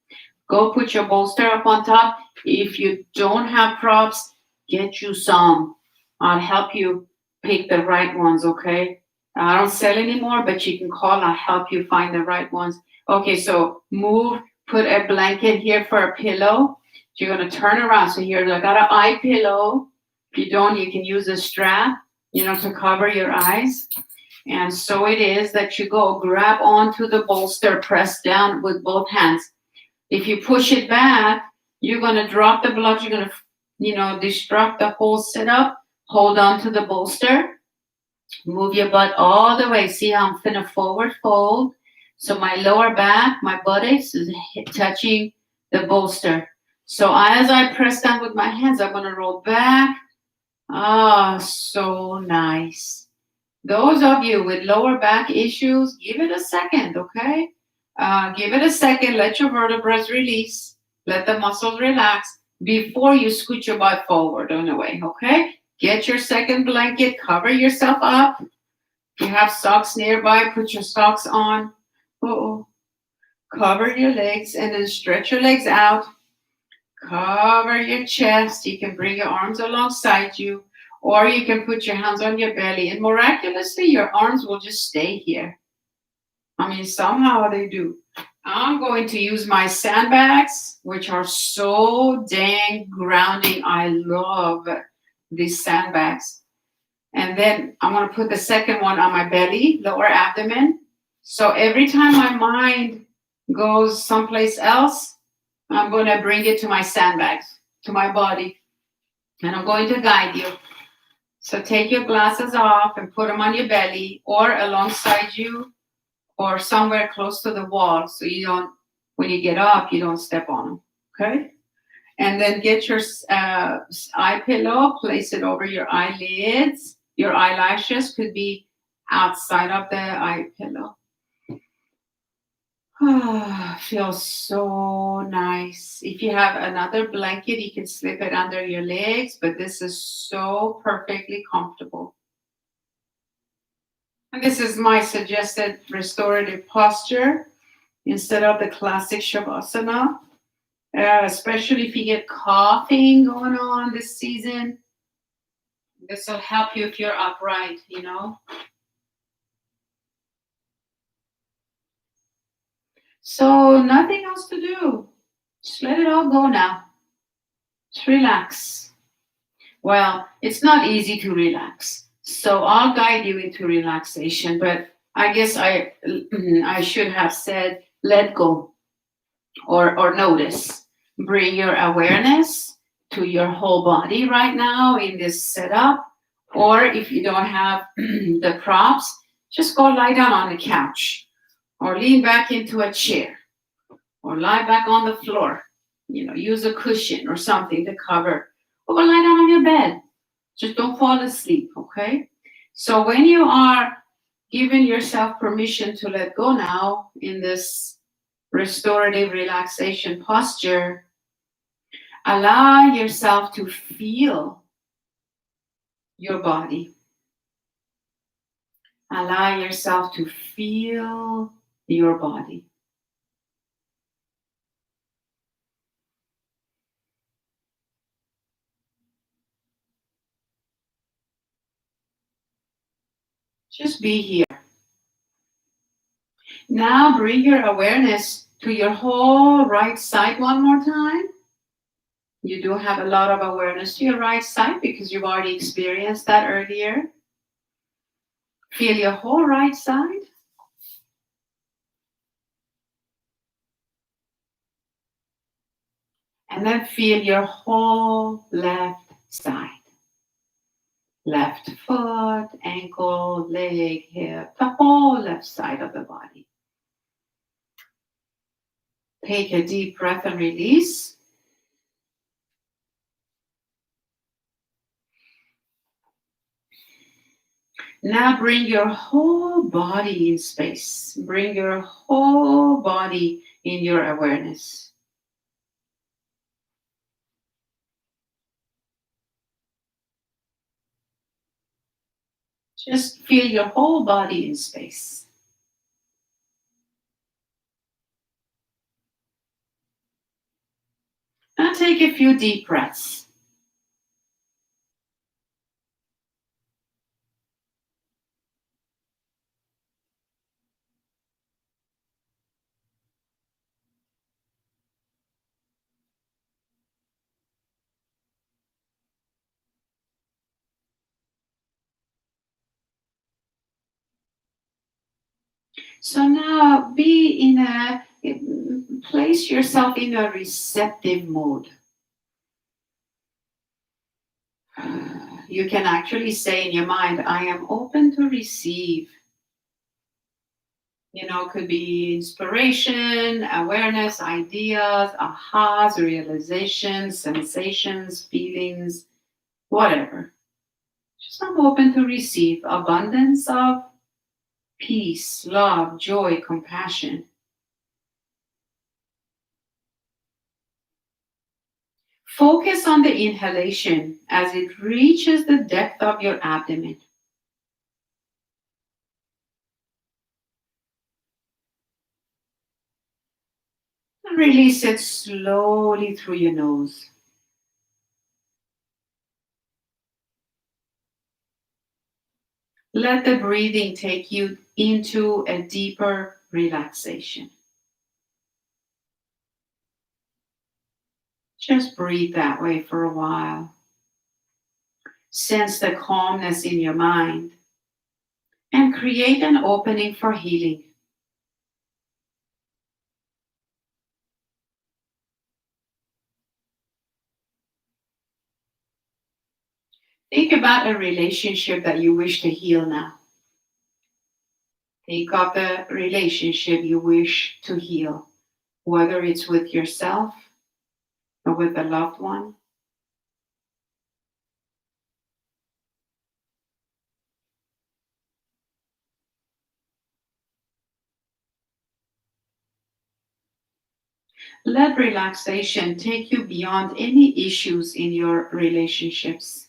Go put your bolster up on top. If you don't have props, get you some. I'll help you pick the right ones, okay? I don't sell anymore, but you can call. I'll help you find the right ones. Okay, so move. Put a blanket here for a pillow. You're going to turn around. So here, I got an eye pillow. If you don't, you can use a strap, to cover your eyes. And so it is that you go grab onto the bolster, press down with both hands. If you push it back, you're going to drop the blocks. You're going to, disrupt the whole setup. Hold on to the bolster. Move your butt all the way. See how I'm finna forward fold. So my lower back, my buttocks is touching the bolster. So as I press down with my hands, I'm going to roll back. Ah, so nice. Those of you with lower back issues, give it a second, okay? Give it a second. Let your vertebrae release. Let the muscles relax before you scoot your butt forward on the way, okay? Get your second blanket. Cover yourself up. If you have socks nearby, put your socks on. Uh-oh. Cover your legs and then stretch your legs out. Cover your chest. You can bring your arms alongside you, or you can put your hands on your belly, and miraculously, your arms will just stay here. I mean, somehow they do. I'm going to use my sandbags, which are so dang grounding. I love these sandbags. And then I'm going to put the second one on my belly, lower abdomen. So every time my mind goes someplace else, I'm going to bring it to my sandbags, to my body. And I'm going to guide you. So take your glasses off and put them on your belly or alongside you or somewhere close to the wall so you don't, when you get up, you don't step on them. Okay? And then get your eye pillow, place it over your eyelids. Your eyelashes could be outside of the eye pillow. Feels so nice. If you have another blanket, you can slip it under your legs, but this is so perfectly comfortable. And this is my suggested restorative posture instead of the classic Shavasana. Especially if you get coughing going on this season. This will help you if you're upright, So nothing else to do. Just let it all go now. Just relax. Well, it's not easy to relax. So I'll guide you into relaxation, but I guess I should have said let go or notice. Bring your awareness to your whole body right now in this setup. Or if you don't have the props, just go lie down on the couch or lean back into a chair or lie back on the floor. Use a cushion or something to cover, or lie down on your bed. Just don't fall asleep, okay? So when you are giving yourself permission to let go now in this restorative relaxation posture, allow yourself to feel your body. Allow yourself to feel your body. Just be here. Now bring your awareness to your whole right side one more time. You do have a lot of awareness to your right side because you've already experienced that earlier. Feel your whole right side. And then feel your whole left side. Left foot, ankle, leg, hip, the whole left side of the body. Take a deep breath and release. Now bring your whole body in space. Bring your whole body in your awareness. Just feel your whole body in space. Now take a few deep breaths. So now place yourself in a receptive mode. You can actually say in your mind, I am open to receive. Could be inspiration, awareness, ideas, ahas, realizations, sensations, feelings, whatever. Just I'm open to receive abundance of peace, love, joy, compassion. Focus on the inhalation as it reaches the depth of your abdomen. And release it slowly through your nose. Let the breathing take you into a deeper relaxation. Just breathe that way for a while. Sense the calmness in your mind and create an opening for healing. Think about a relationship that you wish to heal now. Think of a relationship you wish to heal, whether it's with yourself or with a loved one. Let relaxation take you beyond any issues in your relationships.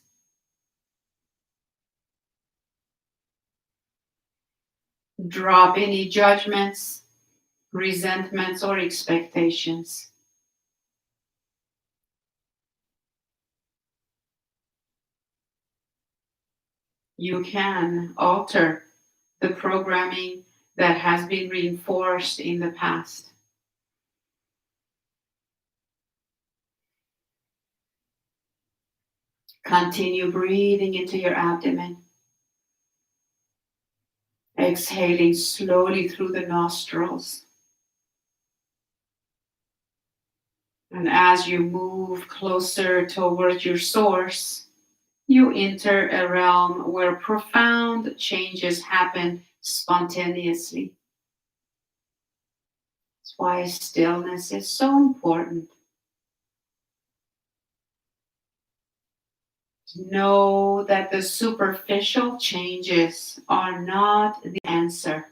Drop any judgments, resentments, or expectations. You can alter the programming that has been reinforced in the past. Continue breathing into your abdomen. Exhaling slowly through the nostrils. And as you move closer towards your source, you enter a realm where profound changes happen spontaneously. That's why stillness is so important. Know that the superficial changes are not the answer.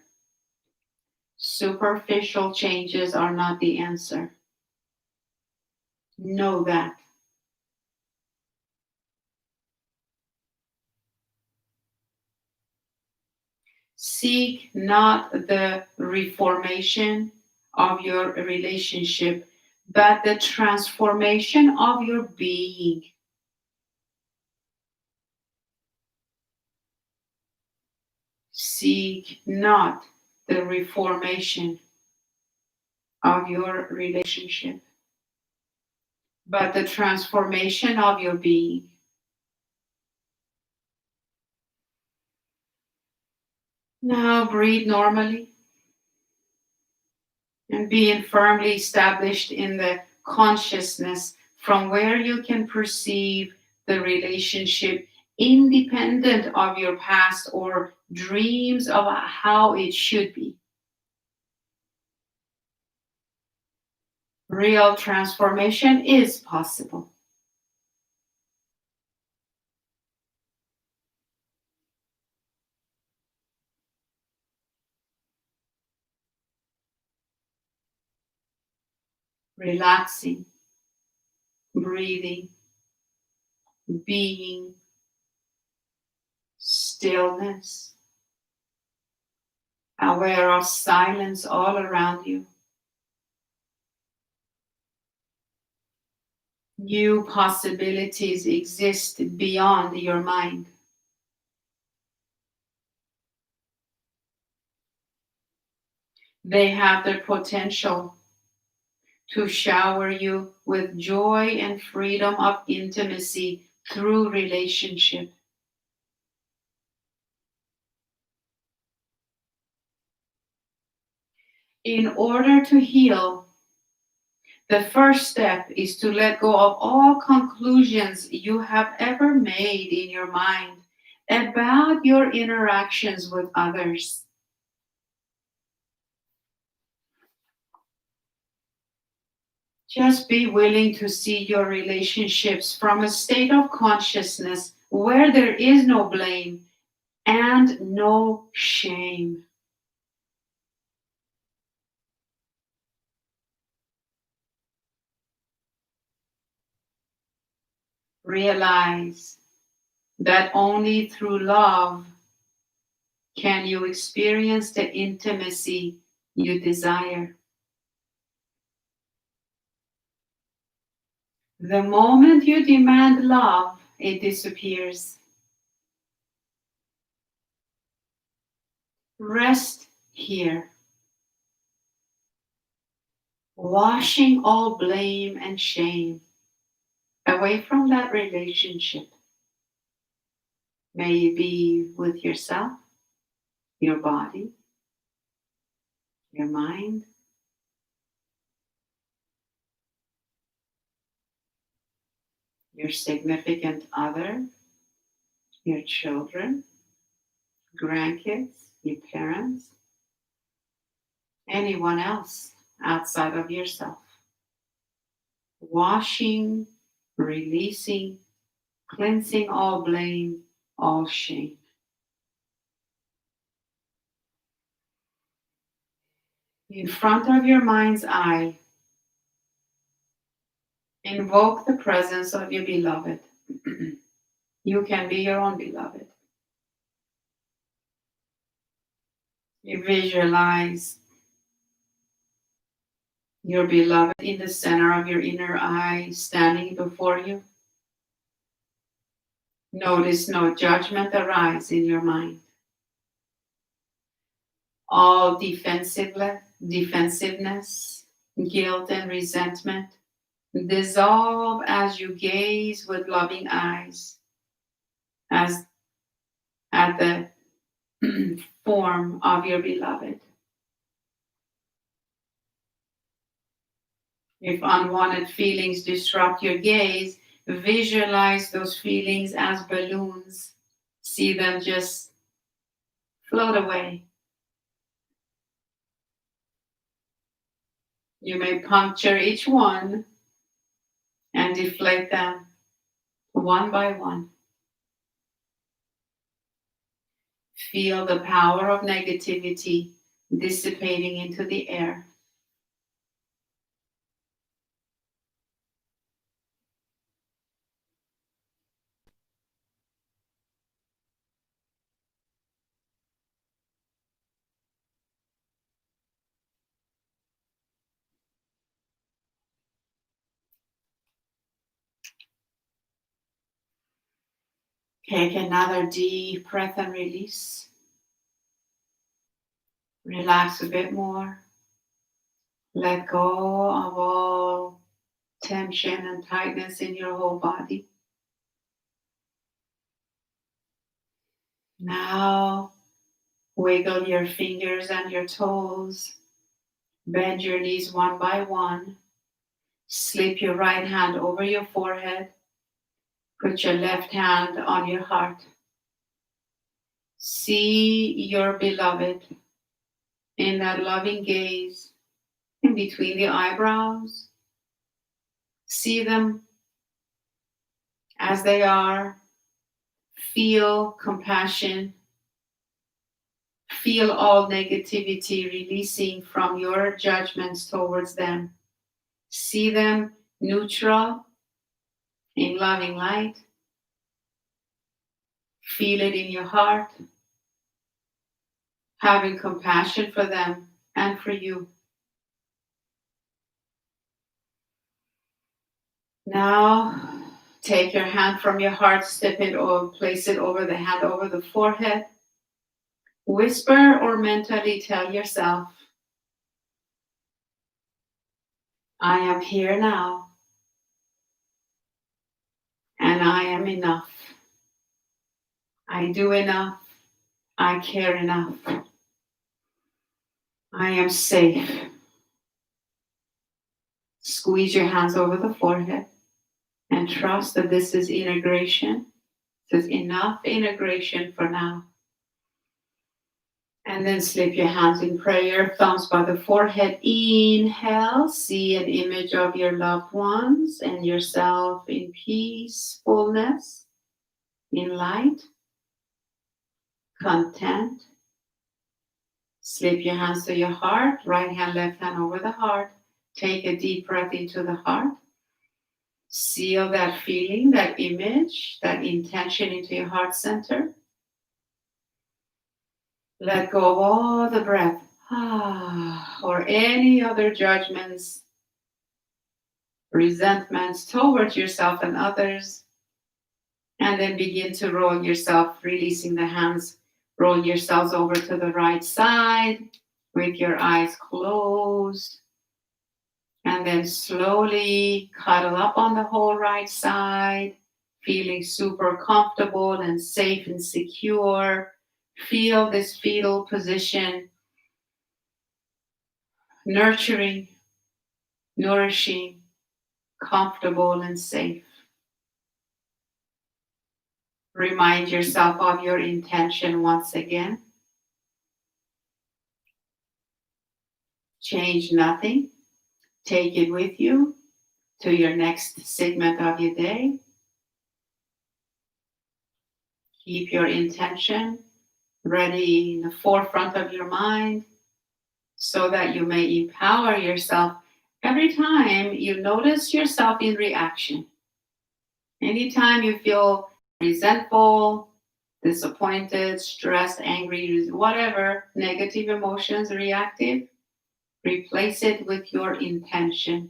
Superficial changes are not the answer. Know that. Seek not the reformation of your relationship, but the transformation of your being. Seek not the reformation of your relationship, but the transformation of your being. Now breathe normally and being firmly established in the consciousness from where you can perceive the relationship independent of your past or dreams of how it should be. Real transformation is possible. Relaxing, breathing, being, stillness, aware of silence all around you. New possibilities exist beyond your mind. They have the potential to shower you with joy and freedom of intimacy through relationship. In order to heal, the first step is to let go of all conclusions you have ever made in your mind about your interactions with others. Just be willing to see your relationships from a state of consciousness where there is no blame and no shame. Realize that only through love can you experience the intimacy you desire. The moment you demand love, it disappears. Rest here, washing all blame and shame away from that relationship. May it be with yourself, your body, your mind, your significant other, your children, grandkids, your parents, anyone else outside of yourself. Washing, releasing, cleansing all blame, all shame. In front of your mind's eye, invoke the presence of your beloved. You can be your own beloved. You visualize your beloved in the center of your inner eye, standing before you. Notice no judgment arise in your mind. All defensiveness, guilt, and resentment dissolve as you gaze with loving eyes as at the form of your beloved. If unwanted feelings disrupt your gaze, visualize those feelings as balloons. See them just float away. You may puncture each one and deflate them one by one. Feel the power of negativity dissipating into the air. Take another deep breath and release. Relax a bit more. Let go of all tension and tightness in your whole body. Now, wiggle your fingers and your toes. Bend your knees one by one. Slip your right hand over your forehead. Put your left hand on your heart. See your beloved in that loving gaze in between the eyebrows. See them as they are. Feel compassion. Feel all negativity releasing from your judgments towards them. See them neutral in loving light. Feel it in your heart. Having compassion for them and for you. Now, take your hand from your heart, step it or place it over the hand, over the forehead. Whisper or mentally tell yourself, I am here now, and I am enough. I do enough. I care enough. I am safe. Squeeze your hands over the forehead and trust that this is integration. This is enough integration for now. And then slip your hands in prayer, thumbs by the forehead. Inhale, see an image of your loved ones and yourself in peacefulness, in light, content. Slip your hands to your heart, right hand, left hand over the heart. Take a deep breath into the heart. Seal that feeling, that image, that intention into your heart center. Let go of all the breath or any other judgments, resentments towards yourself and others. And then begin to roll yourself, releasing the hands. Roll yourselves over to the right side with your eyes closed. And then slowly cuddle up on the whole right side, feeling super comfortable and safe and secure. Feel this fetal position, nurturing, nourishing, comfortable and safe. Remind yourself of your intention once again. Change nothing. Take it with you to your next segment of your day. Keep your intention ready in the forefront of your mind so that you may empower yourself every time you notice yourself in reaction. Anytime you feel resentful, disappointed, stressed, angry, whatever, negative emotions, reactive, replace it with your intention.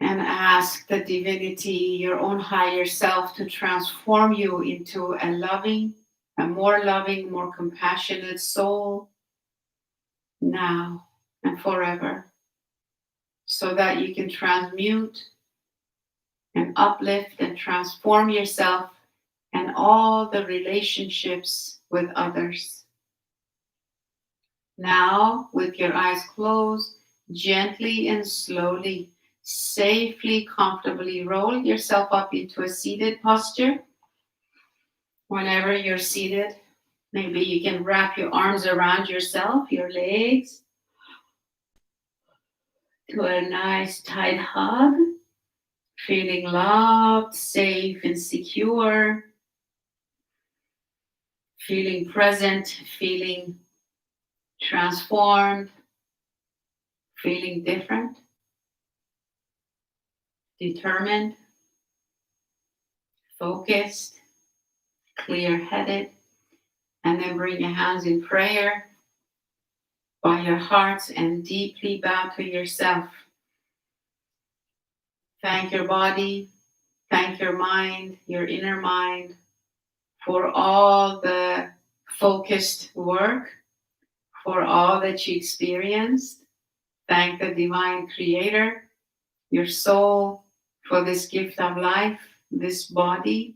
And ask the divinity, your own higher self, to transform you into a more compassionate soul now and forever, so that you can transmute and uplift and transform yourself and all the relationships with others. Now, with your eyes closed, gently and slowly, safely, comfortably roll yourself up into a seated posture. Whenever you're seated, maybe you can wrap your arms around yourself, your legs, to a nice tight hug, feeling loved, safe, and secure, feeling present, feeling transformed, feeling different, determined, focused, clear-headed. And then bring your hands in prayer by your hearts and deeply bow to yourself. Thank your body, thank your mind, your inner mind, for all the focused work, for all that you experienced. Thank the divine creator, your soul, for this gift of life, this body.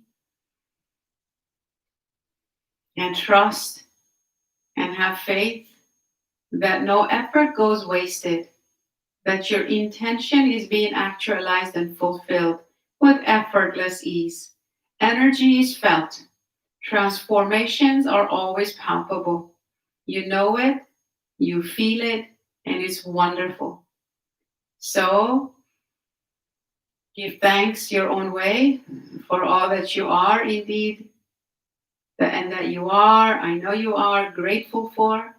And trust and have faith that no effort goes wasted, that your intention is being actualized and fulfilled with effortless ease. Energy is felt. Transformations are always palpable. You know it, you feel it, and it's wonderful. So, give thanks your own way for all that you are indeed, and that you are, I know you are, grateful for.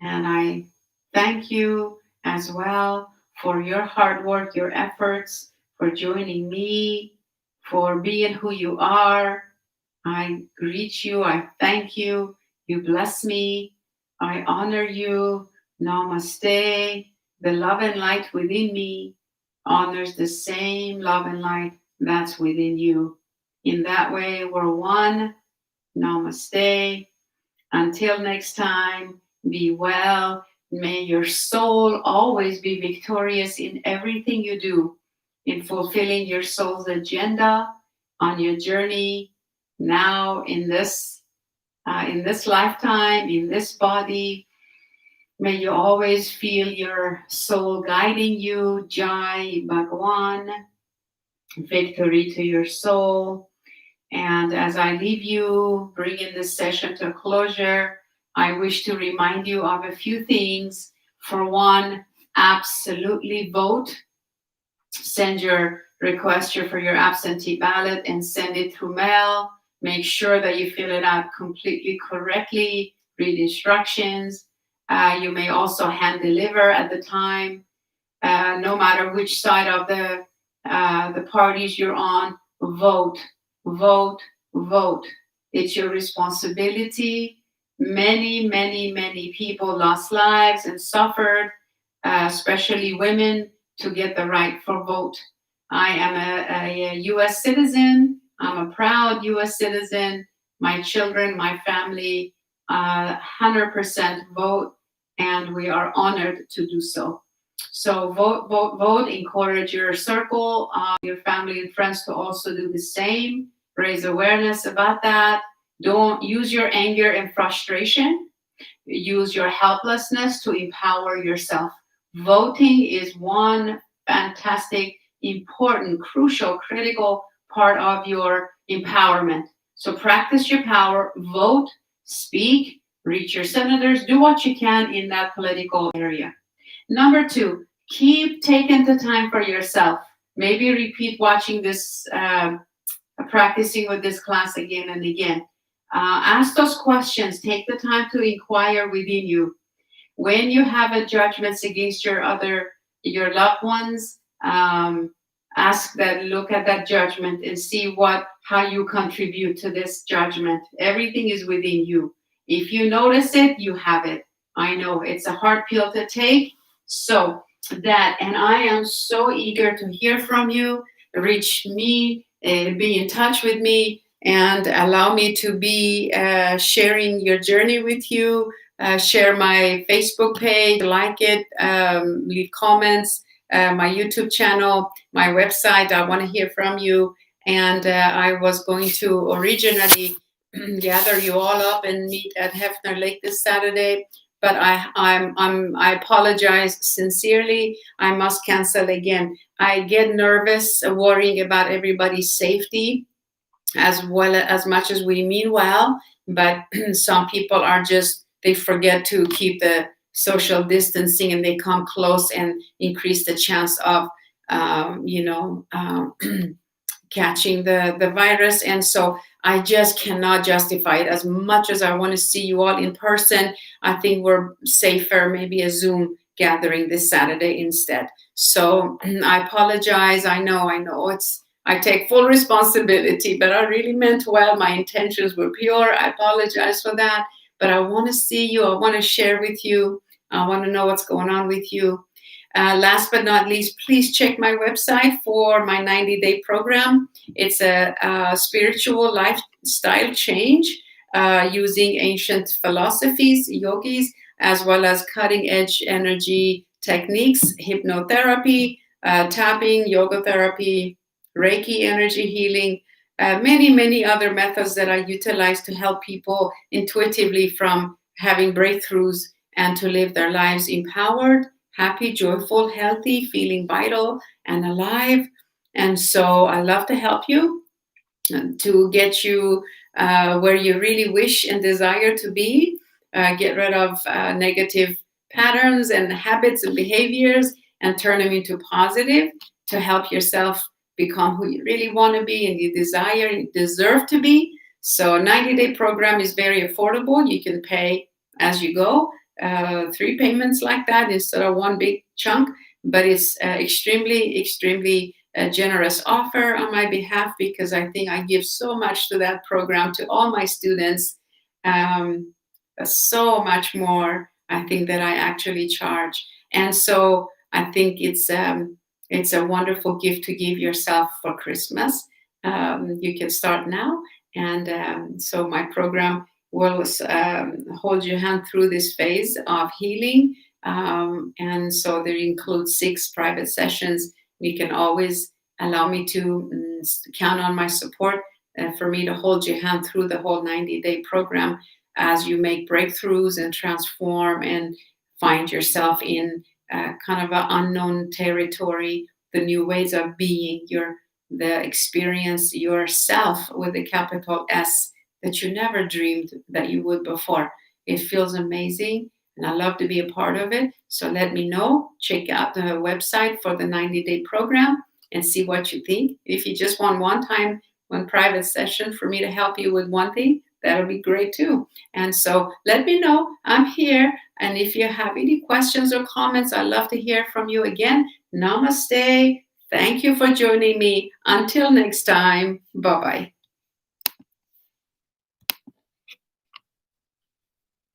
And I thank you as well for your hard work, your efforts, for joining me, for being who you are. I greet you, I thank you, you bless me, I honor you. Namaste. The love and light within me honors the same love and light that's within you. In that way, we're one. Namaste. Until next time, be well. May your soul always be victorious in everything you do, in fulfilling your soul's agenda on your journey now in this in this lifetime, in this body. May you always feel your soul guiding you. Jai Bhagwan, victory to your soul. And as I leave you, bringing this session to a closure, I wish to remind you of a few things. For one, absolutely vote. Send your request for your absentee ballot and send it through mail. Make sure that you fill it out completely correctly. Read instructions. You may also hand deliver at the time. No matter which side of the parties you're on, vote, vote, vote. It's your responsibility. Many people lost lives and suffered, especially women, to get the right for vote. I am a U.S. citizen. I'm a proud U.S. citizen. My children, my family, 100% vote, and we are honored to do so. So vote, vote, vote. Encourage your circle, your family and friends to also do the same. Raise awareness about that. Don't use your anger and frustration. Use your helplessness to empower yourself. Voting is one fantastic, important, crucial, critical part of your empowerment. So practice your power, vote, speak, reach your senators, do what you can in that political area. Number two, keep taking the time for yourself. Maybe repeat watching this, practicing with this class again and again. Ask those questions. Take the time to inquire within you. When you have a judgments against your loved ones, ask that, look at that judgment and see how you contribute to this judgment. Everything is within you. If you notice it, you have it. I know it's a hard pill to take. So that, and I am so eager to hear from you. Reach me, be in touch with me, and allow me to be sharing your journey with you. Share my Facebook page, like it, leave comments, my YouTube channel, my website. I want to hear from you. And I was going to originally gather you all up and meet at Hefner Lake this Saturday, but I apologize sincerely. I must cancel again. I get nervous worrying about everybody's safety, as well as much as we mean well, but some people are just, they forget to keep the social distancing and they come close and increase the chance of catching the virus. And so I just cannot justify it. As much as I want to see you all in person, I think we're safer, maybe a Zoom gathering this Saturday instead. So I apologize. I know I take full responsibility, but I really meant well. My intentions were pure. I apologize for that. But I want to see you. I want to share with you. I want to know what's going on with you. Last but not least, please check my website for my 90-day program. It's a spiritual lifestyle change using ancient philosophies, yogis, as well as cutting-edge energy techniques, hypnotherapy, tapping, yoga therapy, Reiki energy healing, many other methods that I utilize to help people intuitively from having breakthroughs and to live their lives empowered, happy, joyful, healthy, feeling vital and alive. And so I love to help you to get you where you really wish and desire to be, get rid of negative patterns and habits and behaviors and turn them into positive to help yourself become who you really want to be and you desire and you deserve to be. So a 90-day program is very affordable. You can pay as you go, 3 payments like that instead of one big chunk, but it's extremely generous offer on my behalf because I think I give so much to that program, to all my students, so much more I think that I actually charge. And so I think it's a wonderful gift to give yourself for Christmas. You can start now. And so my program will hold your hand through this phase of healing. And so there includes 6 private sessions. You can always allow me to count on my support for me to hold your hand through the whole 90-day program. as you make breakthroughs and transform and find yourself in kind of an unknown territory, the new ways of being, the experience yourself with a capital S that you never dreamed that you would before. It feels amazing, and I love to be a part of it. So let me know. Check out the website for the 90-day program and see what you think. If you just want one private session for me to help you with one thing, that'll be great too. And so let me know. I'm here. And if you have any questions or comments, I'd love to hear from you again. Namaste. Thank you for joining me. Until next time. Bye-bye.